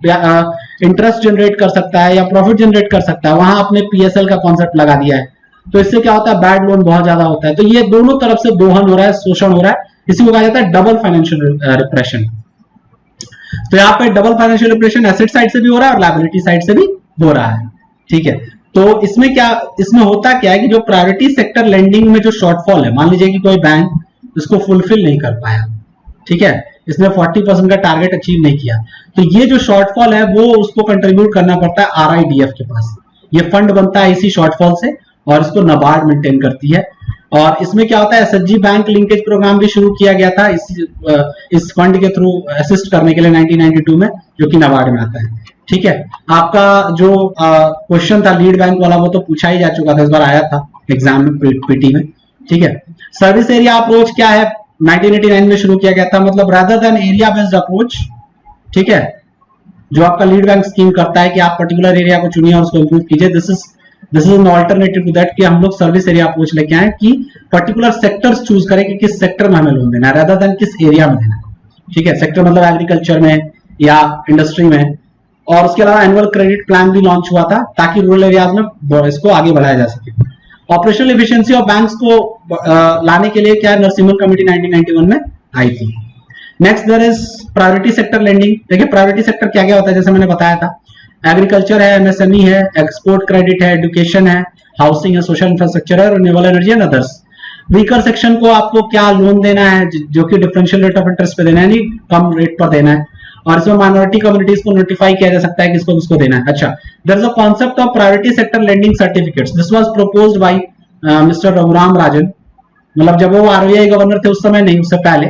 इंटरेस्ट जनरेट कर सकता है या प्रॉफिट जनरेट कर सकता है, वहां आपने पीएसएल का कॉन्सेप्ट लगा दिया है। तो इससे क्या होता है, बैड लोन बहुत ज्यादा होता है। तो ये दोनों तरफ से दोहन हो रहा है, शोषण हो रहा है। इसी को कहा जाता है डबल फाइनेंशियल रिप्रेशन। तो यहाँ पे double financial repression asset side से भी हो रहा है और लायबिलिटी साइड से भी हो रहा है। ठीक है, तो इसमें होता क्या है कि जो प्रायोरिटी सेक्टर लेंडिंग में जो शॉर्टफॉल है, मान लीजिए कि कोई बैंक इसको फुलफिल नहीं कर पाया, ठीक है, इसने 40% का टारगेट अचीव नहीं किया, तो ये जो शॉर्टफॉल है वो उसको कंट्रीब्यूट करना पड़ता है आरआईडीएफ के पास। ये फंड बनता है इसी शॉर्टफॉल से और इसको नाबार्ड मेंटेन करती है। और इसमें क्या होता है, एसएचजी बैंक लिंकेज प्रोग्राम भी शुरू किया गया था इस फंड के थ्रू असिस्ट करने के लिए 1992 में, जो कि नाबार्ड में आता है। ठीक है, आपका जो क्वेश्चन था लीड बैंक वाला वो तो पूछा ही जा चुका था, इस बार आया था एग्जाम में पीटी में। ठीक है, सर्विस एरिया अप्रोच क्या है, 1989 में शुरू किया गया था, मतलब rather than area based approach. ठीक है, जो आपका लीड बैंक स्कीम करता है कि आप पर्टिकुलर एरिया को चुनिए और उसको इंप्रूव कीजिए, this is an alternative to that कि हम लोग सर्विस एरिया अप्रोच लेके आए कि पर्टिकुलर सेक्टर्स चूज करें कि किस सेक्टर में हमें लोन देना है रादर देन किस एरिया में देना है। ठीक है, सेक्टर मतलब एग्रीकल्चर में या इंडस्ट्री में। और उसके अलावा एनुअल क्रेडिट प्लान भी लॉन्च हुआ था ताकि रूरल एरियाज में इसको आगे बढ़ाया जा सके। ऑपरेशनल एफिशिएंसी ऑफ बैंक्स को लाने के लिए क्या नरसिम्हन कमेटी 1991 में आई थी। Next there is priority sector lending. देखिए प्रायोरिटी सेक्टर क्या क्या होता है, जैसे मैंने बताया था, एग्रीकल्चर है, एमएसएमई है, एक्सपोर्ट क्रेडिट है, एजुकेशन है, हाउसिंग है, सोशल इंफ्रास्ट्रक्चर है, renewable energy and others. Weaker section को आपको क्या लोन देना है, जो कि डिफरेंशियल रेट ऑफ इंटरेस्ट पे देना है, यानी कम रेट पर देना है। और इसमें माइनॉरिटी कम्युनिटीज को नोटिफाई किया जा सकता है कि किसको देना है। अच्छा, there is a concept of priority sector lending certificates. This was proposed by mister Raghuram Rajan, मतलब जब वो आरबीआई गवर्नर थे उस समय नहीं, उससे पहले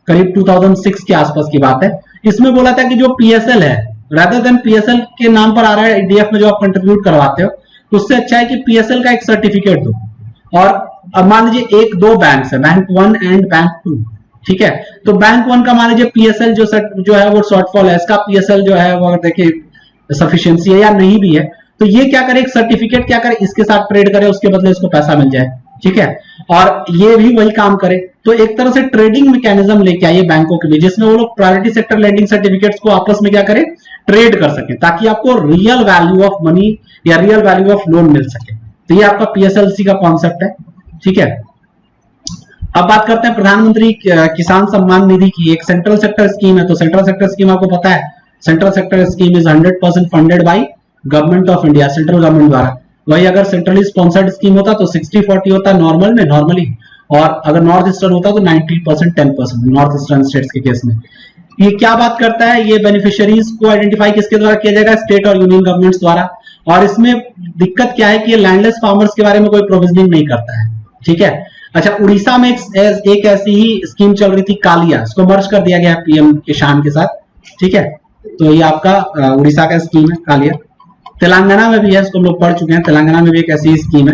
करीब 2006 के आसपास की बात है। इसमें बोला था कि जो पीएसएल है, रादर देन पीएसएल के नाम पर आ रहा है डीएफ में जो आप कंट्रीब्यूट करवाते हो, तो उससे अच्छा है कि पीएसएल का एक सर्टिफिकेट दो। और अब मान लीजिए एक दो बैंक है, बैंक 1 एंड बैंक 2, ठीक है, तो बैंक 1 का मान लीजिए पीएसएल जो है वो शॉर्टफॉल है, इसका पीएसएल जो है वो अगर देखिए सफिशिएंसी है या नहीं भी है, तो ये क्या करे, एक सर्टिफिकेट क्या करे, इसके साथ ट्रेड करे, उसके बदले इसको पैसा मिल जाए। ठीक है, और ये भी वही काम करे। तो एक तरह से ट्रेडिंग मैकेनिज्म लेके आइए बैंकों के लिए, जिसमें वो लोग प्रायोरिटी सेक्टर लेंडिंग सर्टिफिकेट्स को आपस में क्या करें, ट्रेड कर सके, ताकि आपको रियल वैल्यू ऑफ मनी या रियल वैल्यू ऑफ लोन मिल सके। तो ये आपका पीएसएलसी का कॉन्सेप्ट है। ठीक है, अब बात करते हैं प्रधानमंत्री किसान सम्मान निधि की। एक सेंट्रल सेक्टर स्कीम है, तो सेंट्रल सेक्टर स्कीम आपको पता है, central sector scheme is 100% funded by government of India, central government द्वारा। वही अगर सेंट्रली स्पॉन्सर्ड स्कीम होता तो 60-40 होता नॉर्मल में, नॉर्मली, और अगर नॉर्थ ईस्टर्न होता तो 90% 10%, नॉर्थ ईस्टर्न स्टेट्स के केस में। ये क्या बात करता है, ये बेनिफिशियरीज को आइडेंटिफाई किसके द्वारा किया जाएगा, स्टेट और यूनियन गवर्नमेंट्स द्वारा। और इसमें दिक्कत क्या है कि ये लैंडलेस फार्मर्स के बारे में कोई प्रोविजनिंग नहीं करता है। ठीक है, अच्छा, उड़ीसा में एक ऐसी ही स्कीम चल रही थी कालिया, इसको मर्ज कर दिया गया पीएम किसान के साथ। ठीक है, तो ये आपका उड़ीसा का स्कीम है कालिया। तेलंगाना में भी है, इसको हम लोग पढ़ चुके हैं, तेलंगाना में भी एक ऐसी स्कीम है।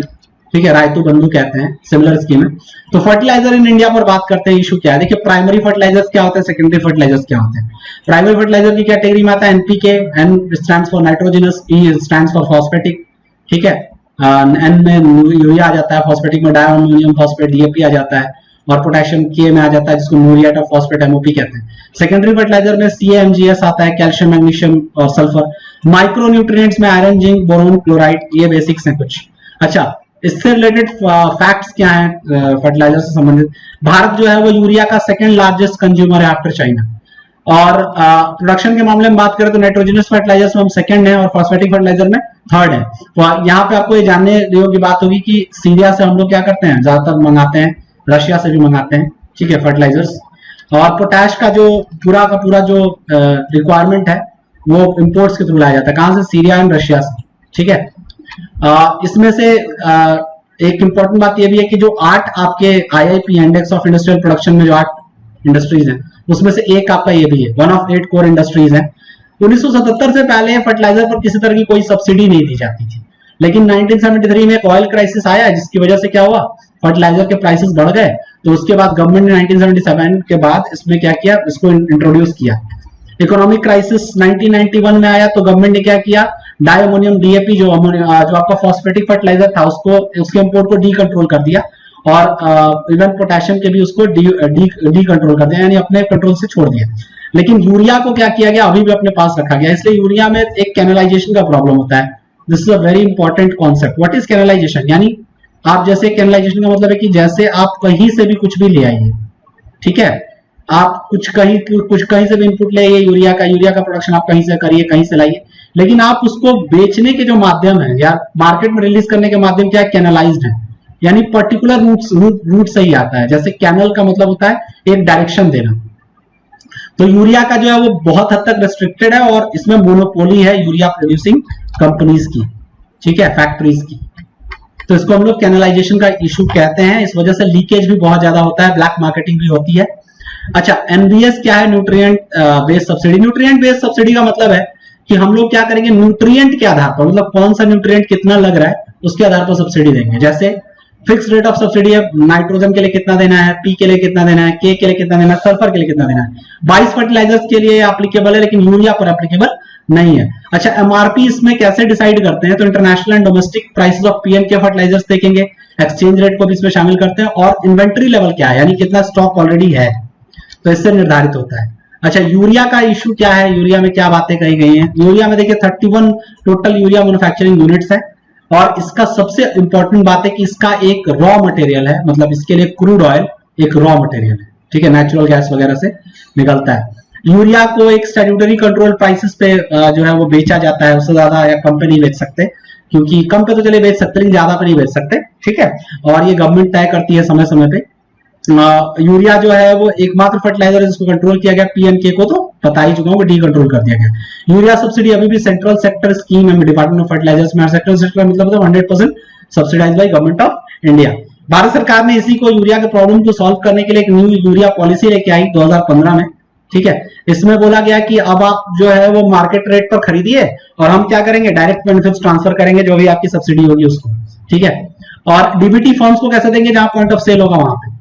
ठीक है, रायतू बंधु कहते हैं, सिमिलर स्कीम है। तो फर्टिलाइजर इन इंडिया पर बात करते हैं, इशू क्या है। देखिए प्राइमरी फर्टिलाइजर्स क्या होते हैं, सेकेंडरी फर्टिलाइजर्स क्या होते हैं। प्राइमरी फर्टिलाइजर की कैटेगरी में आता है NPK, N stands for nitrogenous, E stands for phosphatic. ठीक है, एन में यूरिया आ जाता है, फॉस्फेटिक में डायमोनियम फॉस्फेट डीएपी आ जाता है, और पोटेशियम के में आ जाता है जिसको म्यूरिएट ऑफ फॉस्फेट एमओपी कहते हैं। सेकेंडरी फर्टिलाइजर में सीएमजीएस आता है, कैल्शियम मैग्नीशियम और सल्फर। माइक्रो न्यूट्रिएंट्स में आयरन जिंक बोरोन क्लोराइड, ये बेसिक्स हैं कुछ। अच्छा, इससे रिलेटेड फैक्ट्स क्या हैं फर्टिलाइजर से संबंधित। भारत जो है वो यूरिया का सेकंड लार्जेस्ट कंज्यूमर है आफ्टर चाइना। और प्रोडक्शन के मामले में बात करें तो नाइट्रोजनस फर्टिलाइजर्स में हम सेकंड है और फॉस्फेटिक फर्टिलाइजर में थर्ड है। तो यहाँ पे आपको ये जानने योग्य बात होगी कि सीरिया से हम लोग क्या करते हैं, ज्यादातर मंगाते हैं, रशिया से भी मंगाते हैं। ठीक है, फर्टिलाइजर्स। और पोटैश का जो पूरा का पूरा जो रिक्वायरमेंट है वो इंपोर्ट्स के थ्रू लाया जाता है, कहां से, सीरिया एंड रशिया से। ठीक है, इसमें से एक इंपॉर्टेंट बात यह भी है कि जो 8 आपके IIP index of industrial production में जो 8 इंडस्ट्रीज हैं, उसमें से एक आपका ये भी है, 1 ऑफ 8 कोर इंडस्ट्रीज है। 1977 से पहले फर्टिलाइजर पर किसी तरह की कोई सब्सिडी नहीं दी जाती थी, लेकिन 1973 में एक ऑयल क्राइसिस आया, जिसकी वजह से क्या हुआ, फर्टिलाइजर के प्राइसेस बढ़ गए। तो उसके बाद गवर्नमेंट ने 1977 के बाद इसमें क्या किया, इसको इंट्रोड्यूस किया। इकोनॉमिक क्राइसिस 1991 में आया, तो गवर्नमेंट ने क्या किया, डायमोनियम डीएपी जो आपका फॉस्फेटिक फर्टिलाइजर था उसके इंपोर्ट को डी कंट्रोल कर दिया। और इवन पोटेशियम के भी उसको डी कंट्रोल कर दिया, यानी अपने कंट्रोल से छोड़ दिया। लेकिन यूरिया को क्या किया गया, अभी भी अपने पास रखा गया। इसलिए यूरिया में एक कैनलाइजेशन का प्रॉब्लम होता है। This is a very important concept. What is canalisation, यानी आप जैसे कैनलाइजेशन का मतलब है कि जैसे आप कहीं से भी कुछ भी ले आइए, ठीक है, आप कुछ कहीं से भी इनपुट ले आइए, यूरिया का प्रोडक्शन आप कहीं से करिए, कहीं से लाइए, लेकिन आप उसको बेचने के जो माध्यम है या मार्केट में रिलीज करने के माध्यम क्या है, कैनलाइज्ड है, यानी पर्टिकुलर रूट से ही आता है। जैसे कैनल का मतलब होता है एक डायरेक्शन देना। तो यूरिया का जो है वो बहुत हद तक रेस्ट्रिक्टेड है और इसमें मोनोपोली है यूरिया प्रोड्यूसिंग कंपनीज की, ठीक है, फैक्ट्रीज की। तो इसको हम लोग कैनलाइजेशन का इशू कहते हैं। इस वजह से लीकेज भी बहुत ज्यादा होता है, ब्लैक मार्केटिंग भी होती है। अच्छा, एनबीएस क्या है, nutrient based subsidy. Nutrient based subsidy का मतलब है कि हम लोग क्या करेंगे, न्यूट्रिएंट के आधार पर, मतलब कौन सा न्यूट्रिएंट कितना लग रहा है उसके आधार पर सब्सिडी देंगे। जैसे फिक्स रेट ऑफ सब्सिडी है, नाइट्रोजन के लिए कितना देना है, पी के लिए कितना देना है, के लिए कितना देना है, सल्फर के लिए कितना देना है। 22 फर्टिलाइजर्स के लिए एप्लीकेबल है, लेकिन यूरिया पर एप्लीकेबल नहीं है। अच्छा, एमआरपी इसमें कैसे डिसाइड करते हैं, तो international and domestic prices of PNK fertilisers देखेंगे, एक्सचेंज रेट को भी इसमें शामिल करते हैं, और इन्वेंट्री लेवल क्या है, यानी कितना स्टॉक ऑलरेडी है, तो इससे निर्धारित होता है। अच्छा, यूरिया का इशू क्या है, यूरिया में क्या बातें कही गई हैं। यूरिया में देखिए 31 टोटल यूरिया मैन्युफैक्चरिंग यूनिट्स है, और इसका सबसे इंपॉर्टेंट बात है कि इसका एक रॉ मटेरियल है, मतलब इसके लिए क्रूड ऑयल एक रॉ मटेरियल है, ठीक है, नेचुरल गैस वगैरह से निकलता है। यूरिया को एक स्टैट्यूटरी कंट्रोल प्राइसेस पे जो है वो बेचा जाता है, उससे ज्यादा या कम पे नहीं बेच सकते, क्योंकि कम पे तो चले बेच सकते लेकिन ज्यादा पे नहीं बेच सकते, ठीक है, और ये गवर्नमेंट तय करती है समय समय पे। यूरिया जो है वो एकमात्र फर्टिलाइजर है जिसको कंट्रोल किया गया, पीएनके को तो बता ही चुका हूँ, डी कंट्रोल कर दिया गया। यूरिया सब्सिडी अभी भी सेंट्रल सेक्टर स्कीम है डिपार्टमेंट ऑफ फर्टिलाइजर्स में। सेंट्रल सेक्टर मतलब 100% subsidised by government of India. Bharat सरकार ने इसी को यूरिया के प्रॉब्लम को सॉल्व करने के लिए एक न्यू यूरिया पॉलिसी लेके आई 2015 में, ठीक है। इसमें बोला गया कि अब आप जो है वो मार्केट रेट पर खरीदिए और हम क्या करेंगे, डायरेक्ट बेनिफिट्स ट्रांसफर करेंगे जो भी आपकी सब्सिडी होगी उसको, ठीक है। और डीबीटी फर्म्स को कैसे देंगे, जहां पॉइंट ऑफ सेल होगा वहां पे,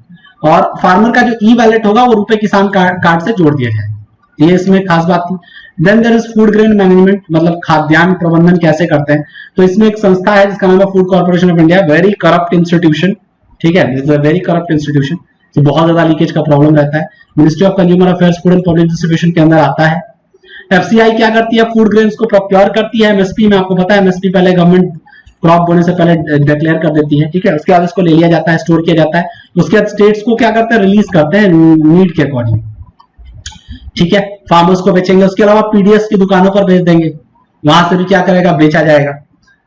और फार्मर का जो ई वैलेट होगा वो रुपए किसान कार्ड से जोड़ दिया जाए, ये इसमें खास बात थी। Then there is food grain management, मतलब खाद्यान्न प्रबंधन कैसे करते हैं, तो इसमें एक संस्था है जिसका नाम है food Corporation of India, very corrupt institution, ठीक है, this is a very corrupt institution, तो बहुत ज्यादा लीकेज का प्रॉब्लम रहता है। Ministry of consumer affairs food and public distribution के अंदर आता है। एफसीआई क्या करती है, फूड ग्रेन्स को प्रोक्योर करती है। एमएसपी में आपको पता है, एमएसपी पहले गवर्नमेंट क्रॉप बोने से पहले डिक्लेयर कर देती है, ठीक है, उसके बाद इसको ले लिया जाता है, स्टोर किया जाता है, उसके बाद स्टेट्स को क्या करते हैं, रिलीज करते हैं नीड के अकॉर्डिंग, ठीक है, फार्मर्स को बेचेंगे। उसके अलावा पीडीएस की दुकानों पर बेच देंगे, वहां से भी क्या करेगा, बेचा जाएगा।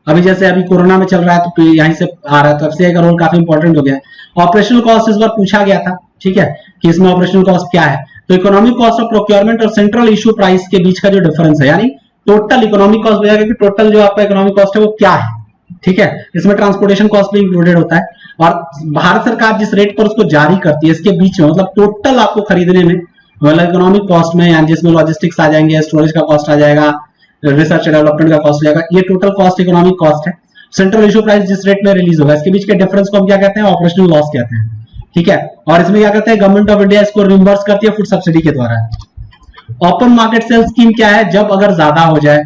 अभी जैसे अभी कोरोना में चल रहा है तो यहीं से आ रहा है, तो एफसीआई का रोल काफी इंपॉर्टेंट हो गया है। ऑपरेशनल कॉस्ट इस बार पूछा गया था, ठीक है, कि इसमें ऑपरेशनल कॉस्ट क्या है, तो इकोनॉमिक कॉस्ट ऑफ प्रोक्योरमेंट और सेंट्रल इशू प्राइस के बीच का जो डिफरेंस है, यानी टोटल इकोनॉमिक कॉस्ट बताएगा कि टोटल जो आपका इकोनॉमिक कॉस्ट है वो क्या है, ठीक है, इसमें ट्रांसपोर्टेशन कॉस्ट भी इंक्लूडेड होता है। और भारत सरकार जिस रेट पर उसको जारी करती है इसके बीच में, मतलब टोटल आपको खरीदने में, मतलब इकोनॉमिक कॉस्ट में, यानी जिसमें लॉजिस्टिक्स आ जाएंगे, स्टोरेज का कॉस्ट आ जाएगा, रिसर्च डेवलपमेंट का कॉस्ट हो जाएगा, ये टोटल कॉस्ट इकोनॉमिक कॉस्ट है। सेंट्रल इशू प्राइस जिस रेट में रिलीज होगा, इसके बीच के डिफरेंस को हम क्या कहते हैं, ऑपरेशनल लॉस कहते हैं, ठीक है। और इसमें क्या करते हैं, गवर्नमेंट ऑफ इंडिया इसको रिम्बर्स करती है फूड सब्सिडी के द्वारा। ओपन मार्केट सेल स्कीम क्या है, जब अगर ज्यादा हो जाए,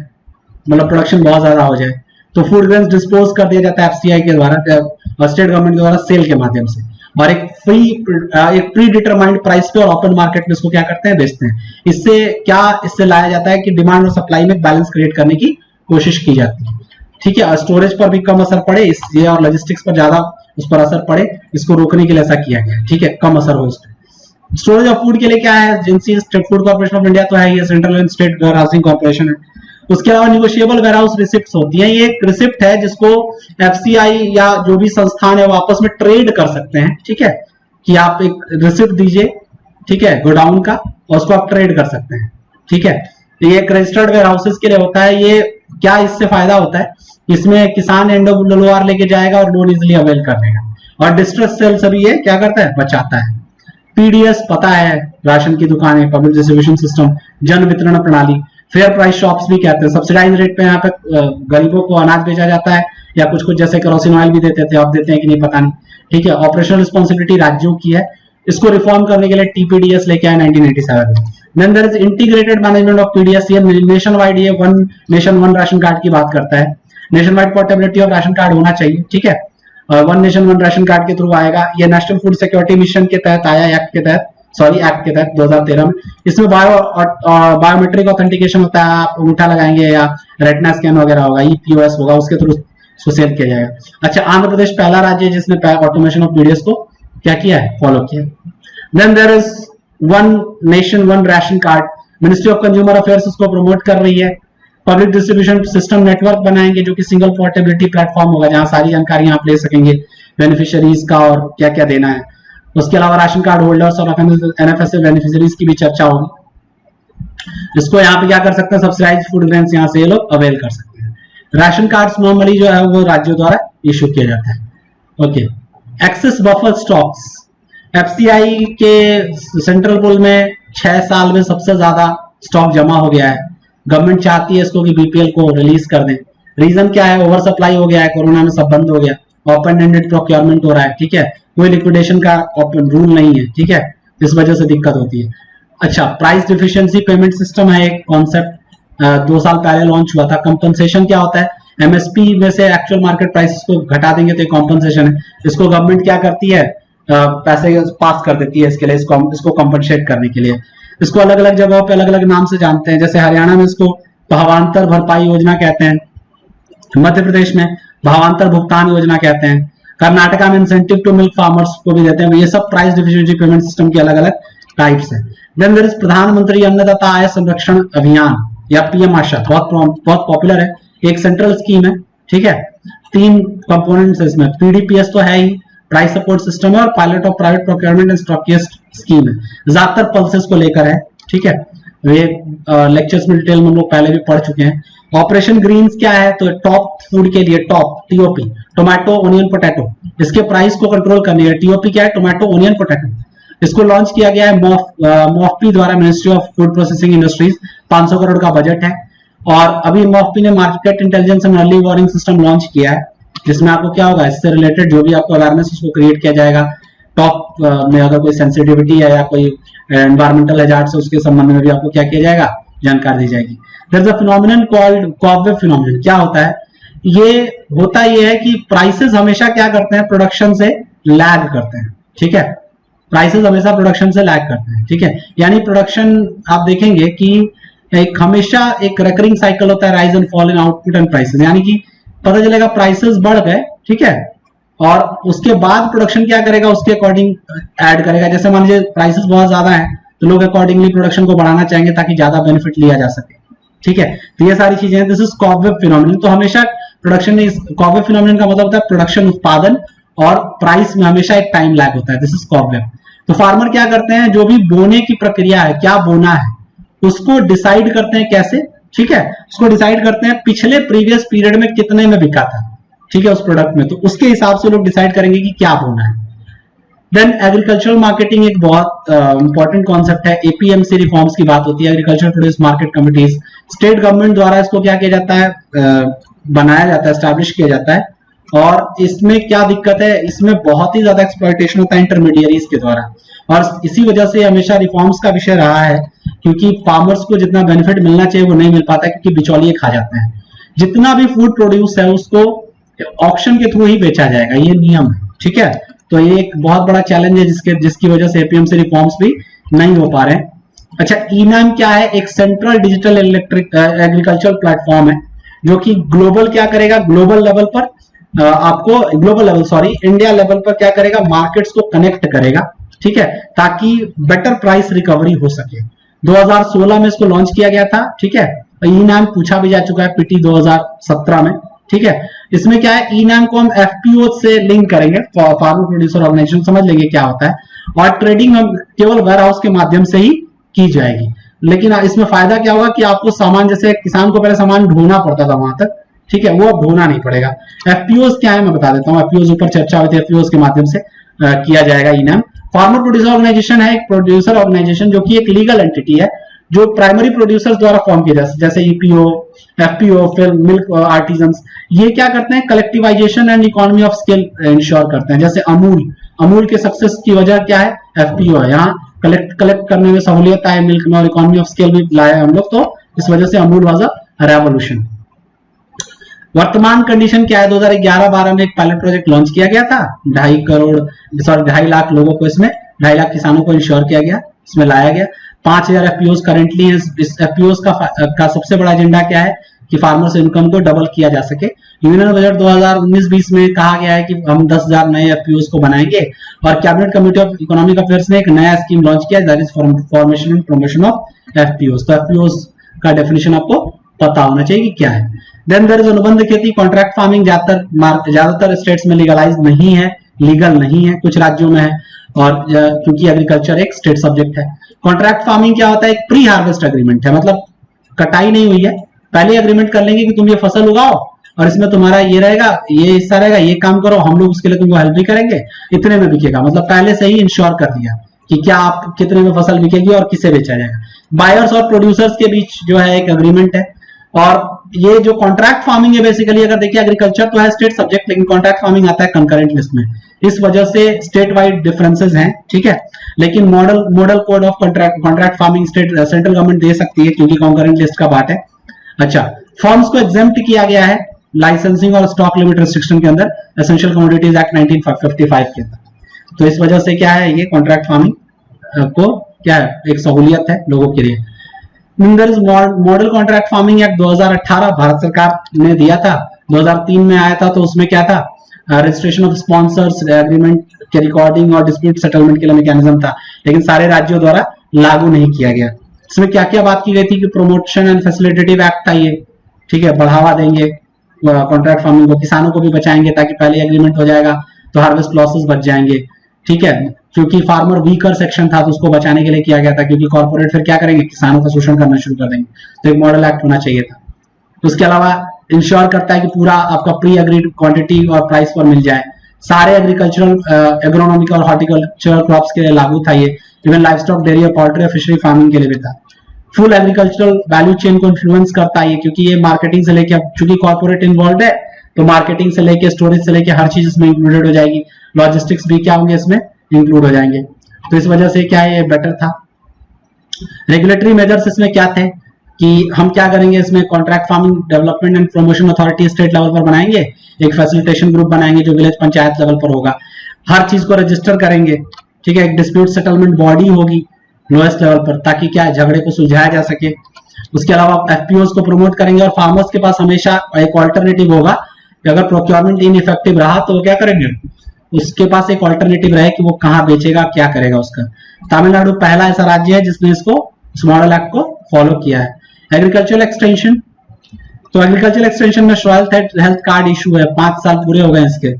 मतलब प्रोडक्शन बहुत ज्यादा हो जाए, तो फूड ग्रेन्स डिस्पोज कर दिया जाता है एफसीआई के द्वारा, स्टेट गवर्नमेंट के द्वारा सेल के माध्यम से, और एक प्री डिटरमाइंड प्राइस पे और ओपन मार्केट में इसको क्या करते हैं, बेचते हैं। इससे लाया जाता है कि डिमांड और सप्लाई में बैलेंस क्रिएट करने की कोशिश की जाती है, ठीक है। स्टोरेज पर भी कम असर पड़े इसलिए, और लॉजिस्टिक्स पर ज्यादा उस पर असर पड़े, इसको रोकने के लिए ऐसा किया गया, ठीक है, कम असर हो उस पर। स्टोरेज ऑफ फूड के लिए क्या है, agency Food Corporation of India तो है, ये central and state warehousing corporation है। उसके अलावा निगोशिएबल वेयर हाउस रिसिप्ट होती है, ये एक रिसिप्ट है जिसको एफसीआई या जो भी संस्थान है वो आपस में ट्रेड कर सकते हैं, ठीक है, कि आप एक रिसिप्ट दीजिए, ठीक है, गोडाउन का, और उसको आप ट्रेड कर सकते हैं, ठीक है। ये एक रजिस्टर्ड वेयर हाउसेस के लिए होता है। ये क्या इससे फायदा होता है, इसमें किसान एंड ऑफ लोअर लेके जाएगा और लोन इजिली अवेल कर लेगा, और डिस्ट्रेस सेल सभी ये क्या करता है, बचाता है। पीडीएस पता है, राशन की दुकानें, पब्लिक डिस्ट्रीब्यूशन सिस्टम, जन वितरण प्रणाली, फेयर प्राइस शॉप्स भी कहते हैं, सब्सिडाइज रेट पे यहाँ पे गरीबों को अनाज बेचा जाता है, या कुछ कुछ जैसे केरोसिन ऑयल भी देते थे, अब देते हैं कि नहीं पता नहीं, ठीक है। ऑपरेशनल रिस्पॉन्सिबिलिटी राज्यों की है, इसको रिफॉर्म करने के लिए टीपीडीएस लेके आए 1987 में। Then there is integrated management of PDS, ये नेशन वाइड, ये one nation one ration card की बात करता है, nationwide portability of ration card होना चाहिए, ठीक है। One nation one ration card के थ्रू आएगा। ये नेशनल फूड सिक्योरिटी मिशन के तहत आया, एक्ट के तहत 2013 में। इसमें बायोमेट्रिक ऑथेंटिकेशन होता है, आप अंगूठा लगाएंगे या रेटिना स्कैन वगैरह होगा, ईपीओएस होगा, उसके थ्रू इसको सेल किया जाएगा। अच्छा, आंध्र प्रदेश पहला राज्य है जिसने ऑटोमेशन ऑफ पीडीएस को क्या किया है, फॉलो किया। Then there is one nation one ration card, ministry of consumer affairs इसको प्रमोट कर रही है। पब्लिक डिस्ट्रीब्यूशन सिस्टम नेटवर्क बनाएंगे जो कि सिंगल पोर्टेबिलिटी प्लेटफॉर्म होगा, जहां सारी जानकारियां आप ले सकेंगे बेनिफिशियरीज का और क्या क्या देना है। उसके अलावा राशन कार्ड होल्डर्स और एनएफएसए बेनिफिशियरीज की भी चर्चा होगी। इसको यहाँ पे क्या कर सकते हैं, सब्सिडाइज फूड ग्रेन्स यहाँ से ये लोग अवेल कर सकते हैं। राशन कार्ड्स नॉर्मली जो है वो राज्यों द्वारा इशू किया जाता है। Okay, excess buffer stocks, FCI के सेंट्रल पूल में 6 साल में सबसे ज्यादा स्टॉक जमा हो गया है। गवर्नमेंट चाहती है इसको कि बीपीएल को रिलीज कर दें। रीजन क्या है, ओवर सप्लाई हो गया है, कोरोना में सब बंद हो गया, ओपन एंडेड प्रोक्योरमेंट हो रहा है, ठीक है, कोई लिक्विडेशन का रूल नहीं है, ठीक है, इस वजह से दिक्कत होती है। अच्छा, प्राइस डिफिशियंसी पेमेंट सिस्टम है एक कॉन्सेप्ट, 2 साल पहले लॉन्च हुआ था। कंपनसेशन क्या होता है, एमएसपी में से एक्चुअल मार्केट प्राइस को घटा देंगे तो कॉम्पनसेशन है। इसको गवर्नमेंट क्या करती है, पैसे पास कर देती है इसके लिए, इसको कॉम्पनसेट करने के लिए। इसको अलग अलग जगहों पे अलग अलग नाम से जानते हैं, जैसे हरियाणा में इसको भावांतर भरपाई योजना कहते हैं, मध्य प्रदेश में भावांतर भुगतान योजना कहते हैं, कर्नाटका में इंसेंटिव टू मिल्क फार्मर्स को भी देते हैं। ये सब प्राइस डिफिशियंसी पेमेंट सिस्टम की अलग अलग टाइप्स है। देन देयर इज प्रधानमंत्री अन्नदाता आय संरक्षण अभियान या पीएम आशा, बहुत पॉपुलर है, एक सेंट्रल स्कीम है, ठीक है। 3 कंपोनेंट्स है इसमें, पीडीपीएस तो है ही, प्राइस सपोर्ट सिस्टम है, और pilot of private procurement and stockist scheme है। ज्यादातर पल्सेस को लेकर है, ठीक है। ये लेक्चर्स में डिटेल में हम लोग पहले भी पढ़ चुके हैं। ऑपरेशन ग्रीन्स क्या है, तो टॉप फूड के लिए top TOP, tomato onion potato, इसके प्राइस को कंट्रोल करनी है। टीओपी क्या है, टोमेटो ओनियन पोटैटो। इसको लॉन्च किया गया है मॉफपी द्वारा, ministry of food processing industries, 500 crore का बजट है। और अभी मॉफपी ने market intelligence and early warning system launch किया है, जिसमें आपको क्या होगा, इससे रिलेटेड जो भी आपको अवेयरनेस उसको क्रिएट किया जाएगा। टॉप में अगर कोई सेंसिटिविटी है या कोई एनवायरमेंटल हैजार्ड्स है उसके संबंध में भी आपको क्या किया जाएगा, जानकारी दी जाएगी। There is a phenomenon called cobweb phenomenon. क्या होता है, ये होता ये है कि प्राइसेस हमेशा क्या करते हैं, प्रोडक्शन से लैग करते हैं, ठीक है। प्राइसेस हमेशा प्रोडक्शन से लैग करते हैं, ठीक है। यानी प्रोडक्शन आप देखेंगे कि एक हमेशा एक रेकरिंग साइकिल होता है, rise and fall in output and prices. यानी कि पता चलेगा प्राइसेस बढ़ गए, ठीक है, और उसके बाद प्रोडक्शन क्या करेगा, उसके अकॉर्डिंग ऐड करेगा। जैसे मान लीजिए प्राइसेस बहुत ज्यादा है तो लोग अकॉर्डिंगली प्रोडक्शन को बढ़ाना चाहेंगे ताकि ज्यादा बेनिफिट लिया जा सके, ठीक है। तो ये सारी चीजें, दिस इज कॉबवेब फिनोमिनन। तो हमेशा प्रोडक्शन में, कॉबवेब फिनोमिनन का मतलब होता है प्रोडक्शन, उत्पादन और प्राइस में हमेशा एक टाइम लैग होता है, दिस इज कॉबवेब। तो फार्मर क्या करते हैं, जो भी बोने की प्रक्रिया है, क्या बोना है, उसको डिसाइड करते हैं कैसे, ठीक है, उसको डिसाइड करते हैं पिछले प्रीवियस पीरियड में कितने में बिका था, ठीक है, उस प्रोडक्ट में, तो उसके हिसाब से लोग डिसाइड करेंगे कि क्या बोना है। देन एग्रीकल्चरल मार्केटिंग एक बहुत इंपॉर्टेंट कॉन्सेप्ट है। एपीएमसी रिफॉर्म्स की बात होती है, agriculture produce market committees. State government द्वारा इसको क्या किया जाता है, बनाया जाता है, एस्टैब्लिश किया जाता है। और इसमें क्या दिक्कत है, इसमें बहुत ही ज्यादा एक्सप्लॉयटेशन होता है इंटरमीडियरीज के द्वारा, और इसी वजह से हमेशा रिफॉर्म्स का विषय रहा है, क्योंकि फार्मर्स को जितना बेनिफिट मिलना चाहिए वो नहीं मिल पाता है, क्योंकि बिचौलिए खा जाते हैं। जितना भी फूड प्रोड्यूस है उसको ऑक्शन के थ्रू ही बेचा जाएगा, ये नियम है, ठीक है। तो ये एक बहुत बड़ा चैलेंज है जिसकी वजह से एपीएमसी रिफॉर्म्स भी नहीं हो पा रहे हैं। अच्छा, ई-नाम क्या है, एक central digital electric agriculture platform है, जो कि ग्लोबल क्या करेगा, ग्लोबल लेवल पर इंडिया लेवल पर क्या करेगा, मार्केट्स को कनेक्ट करेगा, ठीक है, ताकि बेटर प्राइस रिकवरी हो सके। 2016 में इसको लॉन्च किया गया था, ठीक है। ई-नाम पूछा भी जा चुका है पीटी 2017 में, ठीक है। इसमें क्या है, ई-नाम को हम एफपीओ से लिंक करेंगे, फार्मर प्रोड्यूसर ऑर्गेनाइजेशन, समझ लेंगे क्या होता है, और ट्रेडिंग हम केवल वेयर हाउस के माध्यम से ही की जाएगी। लेकिन इसमें फायदा क्या होगा कि आपको सामान, जैसे किसान को पहले सामान ढोना पड़ता था वहां तक, ठीक है, वो अब ढोना नहीं पड़ेगा। एफपीओ क्या है मैं बता देता हूँ, एफपीओ ऊपर चर्चा हुई थी, एफपीओ के माध्यम से किया जाएगा ई-नाम। फार्मर प्रोड्यूसर ऑर्गेनाइजेशन है एक प्रोड्यूसर ऑर्गेनाइजेशन, जो कि एक लीगल एंटिटी है, जो प्राइमरी प्रोड्यूसर्स द्वारा फॉर्म किया जाता है, जैसे ईपीओ, एफपीओ, फिर मिल्क आर्टिजन्स। ये क्या करते हैं, collectivisation and economy of scale ensure करते हैं। जैसे अमूल के सक्सेस की वजह क्या है, एफपीओ है, यहाँ कलेक्ट करने में सहूलियत आए मिल्क में, और इकोनॉमी ऑफ स्केल भी लाए हम लोग, तो इस वजह से अमूल वाज अ रेवोल्यूशन। वर्तमान कंडीशन क्या है, 2011-12 में एक पायलट प्रोजेक्ट लॉन्च किया गया था, 2.5 लाख लोगों को इसमें 2.5 लाख किसानों को इंश्योर किया गया, इसमें लाया गया। 5000 एफपीओ करेंटली है। इस एफपीओ का सबसे बड़ा एजेंडा क्या है कि फार्मर्स इनकम को डबल किया जा सके। यूनियन बजट 2019-20 में कहा गया है कि हम 10,000 नए एफपीओ को बनाएंगे, और cabinet committee of economic affairs ने एक नया स्कीम लॉन्च किया, that is formation and promotion of FPO. तो एफपीओ का डेफिनेशन आपको पता होना चाहिए कि क्या है। देन देयर इज अनुबंध खेती, कॉन्ट्रैक्ट फार्मिंग ज्यादातर स्टेट्स में लीगलाइज नहीं है, लीगल नहीं है, कुछ राज्यों में है, और क्योंकि एग्रीकल्चर एक स्टेट सब्जेक्ट है। कॉन्ट्रैक्ट फार्मिंग क्या होता है, एक प्री हार्वेस्ट एग्रीमेंट है, मतलब कटाई नहीं हुई है, पहले एग्रीमेंट कर लेंगे कि तुम ये फसल उगाओ और इसमें तुम्हारा ये रहेगा, ये हिस्सा रहेगा, ये काम करो, हम लोग उसके लिए तुमको हेल्प भी करेंगे, इतने में बिकेगा, मतलब पहले से ही इंश्योर कर दिया कि क्या आप कितने में फसल बिकेगी और किसे बेचा जाएगा। बायर्स और प्रोड्यूसर्स के बीच जो है एक एग्रीमेंट है। और ये जो कॉन्ट्रैक्ट फार्मिंग है, बेसिकली अगर देखिए एग्रीकल्चर तो है स्टेट सब्जेक्ट, लेकिन कॉन्ट्रैक्ट फार्मिंग आता है कंकरेंट लिस्ट में, इस वजह से स्टेट वाइड डिफरेंसेस हैं, ठीक है। लेकिन model code of contract farming central government दे सकती है क्योंकि कंकरेंट लिस्ट का बात है। अच्छा, फॉर्म्स को एग्जेम्प्ट किया गया है लाइसेंसिंग और स्टॉक लिमिट रिस्ट्रिक्शन के अंदर, एसेंशियल कमोडिटीज एक्ट 1955 के अंदर। तो इस वजह से क्या है, ये कॉन्ट्रैक्ट फार्मिंग को क्या है, एक सहूलियत है लोगों के लिए। Model contract farming act 2018 Bharat सरकार ने दिया था, 2003 में आया था, तो उसमें क्या था, रजिस्ट्रेशन ऑफ स्पॉन्सर्स एग्रीमेंट के रिकॉर्डिंग और डिस्प्यूट सेटलमेंट के लिए मैकेनिज्म था, लेकिन सारे राज्यों द्वारा लागू नहीं किया गया। इसमें क्या क्या बात की गई थी कि प्रमोशन एंड फैसिलिटेटिव एक्ट था ये, ठीक है, बढ़ावा देंगे कॉन्ट्रैक्ट फार्मिंग को, किसानों को भी बचाएंगे ताकि पहले एग्रीमेंट हो जाएगा तो हार्वेस्ट लॉसेस बच जाएंगे, ठीक है, क्योंकि फार्मर वीकर सेक्शन था तो उसको बचाने के लिए किया गया था, क्योंकि कॉर्पोरेट फिर क्या करेंगे, किसानों का शोषण करना शुरू कर देंगे, तो एक मॉडल एक्ट होना चाहिए था। उसके अलावा इंश्योर करता है कि पूरा आपका प्री एग्रीड क्वांटिटी और प्राइस पर मिल जाए, सारे एग्रीकल्चरल एग्रोनॉमिक और हॉर्टिकल्चरल क्रॉप्स के लिए लागू था ये, इवन लाइव स्टॉक, डेयरी और पोल्ट्री और फिशरी फार्मिंग के लिए भी था। फुल एग्रीकल्चरल वैल्यू चेन को इन्फ्लुएंस करता है ये, क्योंकि ये मार्केटिंग से लेके, चूंकि कॉर्पोरेट इन्वॉल्व है तो मार्केटिंग से लेके, स्टोरेज से लेके हर चीज इसमें इंक्लूडेड हो जाएगी, लॉजिस्टिक्स भी क्या होंगे इसमें इंक्लूड हो जाएंगे, तो इस वजह से क्या है, ये बेटर था। रेगुलेटरी मेजर्स इसमें क्या थे कि हम क्या करेंगे, इसमें contract farming development and promotion authority state level पर बनाएंगे, एक फैसिलिटेशन ग्रुप बनाएंगे जो विलेज पंचायत लेवल पर होगा, हर चीज को रजिस्टर करेंगे, ठीक है, एक डिस्प्यूट सेटलमेंट बॉडी होगी लोएस्ट लेवल पर, ताकि क्या झगड़े को सुलझाया जा सके। उसके अलावा एफपीओ को प्रमोट करेंगे, और फार्मर्स के पास हमेशा एक ऑल्टरनेटिव होगा कि अगर प्रोक्योरमेंट इनइफेक्टिव रहा तो वो क्या करेंगे, उसके पास एक ऑल्टरनेटिव रहे कि वो कहाँ बेचेगा, क्या करेगा उसका। तमिलनाडु पहला ऐसा राज्य है जिसने इसको, इस मॉडल एक्ट को फॉलो किया है। एग्रीकल्चरल एक्सटेंशन, तो एग्रीकल्चरल एक्सटेंशन में सॉइल हेल्थ कार्ड इशू है, 5 साल पूरे हो गए इसके।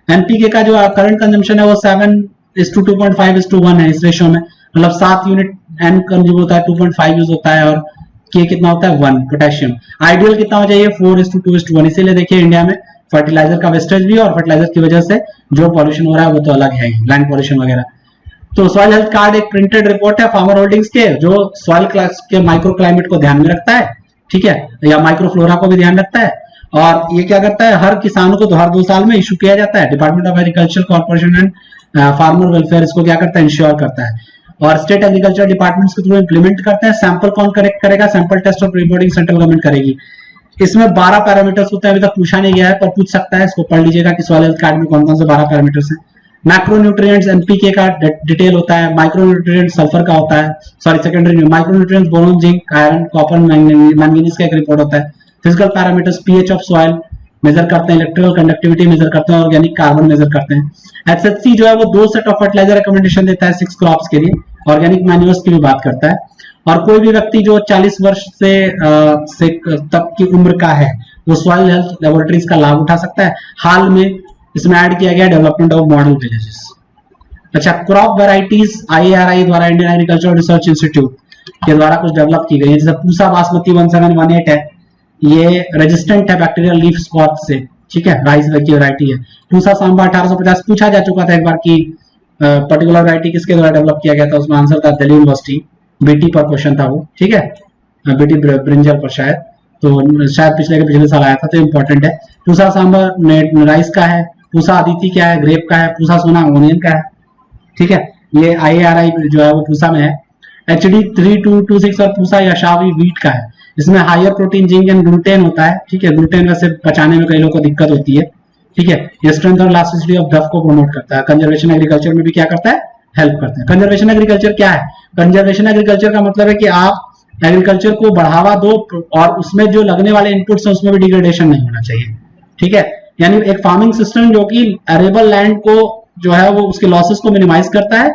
एनपीके का जो करंट कंजम्पशन है वो 7:2.5:1 है, इस रेशियो में, मतलब 7 यूनिट एन कंज्यूम होता है, 2.5 यूज होता है, और के कितना होता है 1 पोटेशियम। आइडियल कितना हो चाहिए 4:2:1, इसीलिए देखिए इंडिया में फर्टिलाइजर का वेस्टेज भी, और फर्टिलाइजर की वजह से जो पॉल्यूशन हो रहा है वो तो अलग है, लैंड पॉल्यूशन वगैरह। तो सॉइल हेल्थ कार्ड एक प्रिंटेड रिपोर्ट है फार्मर होल्डिंग्स के, जो सॉइल क्लास के माइक्रो क्लाइमेट को ध्यान में रखता है, ठीक है, या माइक्रो फ्लोरा को भी ध्यान रखता है, और ये क्या करता है, हर किसानों को हर 2 साल में इशू किया जाता है। Department of agriculture corporation and farmer welfare इसको क्या करता है, इंश्योर करता है, और स्टेट एग्रीकल्चर डिपार्टमेंट्स के थ्रू इंप्लीमेंट करते हैं। सैंपल कौन करेक्ट करेगा, सैंपल टेस्ट और रिपोर्टिंग सेंट्रल गवर्नमेंट करेगी। इसमें 12 पैरामीटर्स होते हैं, अभी तक पूछा नहीं गया है पर पूछ सकता है, इसको पढ़ लीजिएगा कि सॉइल हेल्थ कार्ड में कौन कौन से 12 पैरामीटर्स हैं। मैक्रोन्यूट्रिएंट्स एनपीके का डिटेल होता है, माइक्रोन्यूट्रिएंट सल्फर का होता है, sorry secondary micronutrients boron, zinc, iron, copper, manganese का एक रिपोर्ट होता है। Physical parameters pH of soil measure करते हैं, इलेक्ट्रिकल कंडक्टिविटी मेजर करते हैं, ऑर्गेनिक कार्बन मेजर करते हैं। एचएससी जो है वो 2 सेट ऑफ फर्टिलाइजर रिकमेंडेशन देता है 6 क्रॉप्स के लिए, ऑर्गेनिक मैन्यूअर्स की भी बात करता है। और कोई भी व्यक्ति जो 40 वर्ष से तक की उम्र का है वो सॉइल हेल्थ लेबोरेटरीज का लाभ उठा सकता है। हाल में इसमें ऐड किया गया डेवलपमेंट ऑफ मॉडल विलेजेस। अच्छा, क्रॉप वेराइटीज IARI द्वारा, इंडियन एग्रीकल्चर रिसर्च इंस्टीट्यूट के द्वारा कुछ डेवलप की गई है, जैसे पूसा बासमती 1718 है, ये रेजिस्टेंट है बैक्टीरियल लीफ स्पॉट से, ठीक है, राइस की वैरायटी है। पूसा सांबा 1850 पूछा जा चुका था एक बार कि पर्टिकुलर वैरायटी किसके द्वारा डेवलप किया गया था, उसमें आंसर था दिल्ली यूनिवर्सिटी, बीटी पर क्वेश्चन था वो, ठीक है, बीटी ब्रिंजल पर शायद, तो शायद पिछले साल आया था, तो इम्पोर्टेंट है। पूसा सांबा राइस का है, पूसा अदिति क्या है, ग्रेप का है, पूसा सोना ओनियन का है, ठीक है, ये IARI जो है वो पूसा में है। HD 3226 और पूसा यशावी वीट का है। इसमें higher protein, zinc and gluten होता है, ठीक है। ग्लूटेन वैसे पचाने में कई लोगों को दिक्कत होती है, ठीक है। ये स्ट्रेंथ और इलास्टिसिटी ऑफ डफ को प्रमोट करता है। कंजर्वेशन एग्रीकल्चर में भी क्या करता है, हेल्प करता है। कंजर्वेशन एग्रीकल्चर क्या है? कंजर्वेशन एग्रीकल्चर का मतलब है कि आप एग्रीकल्चर को बढ़ावा दो और उसमें जो लगने वाले इनपुट्स हैं उसमें भी डिग्रेडेशन नहीं होना चाहिए, ठीक है। यानी एक फार्मिंग सिस्टम जो कि एरेबल लैंड को जो है वो उसके लॉसेस को मिनिमाइज करता है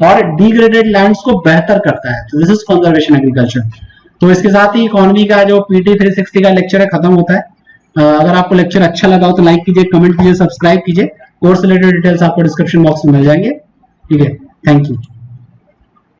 और डिग्रेडेड लैंड्स को बेहतर करता है। This is conservation agriculture. तो इसके साथ ही इकोनॉमी का जो पीटी 360 का लेक्चर है खत्म होता है। अगर आपको लेक्चर अच्छा लगा हो तो लाइक कीजिए, कमेंट कीजिए, सब्सक्राइब कीजिए। कोर्स रिलेटेड डिटेल्स आपको डिस्क्रिप्शन बॉक्स में मिल जाएंगे, ठीक है। Thank you.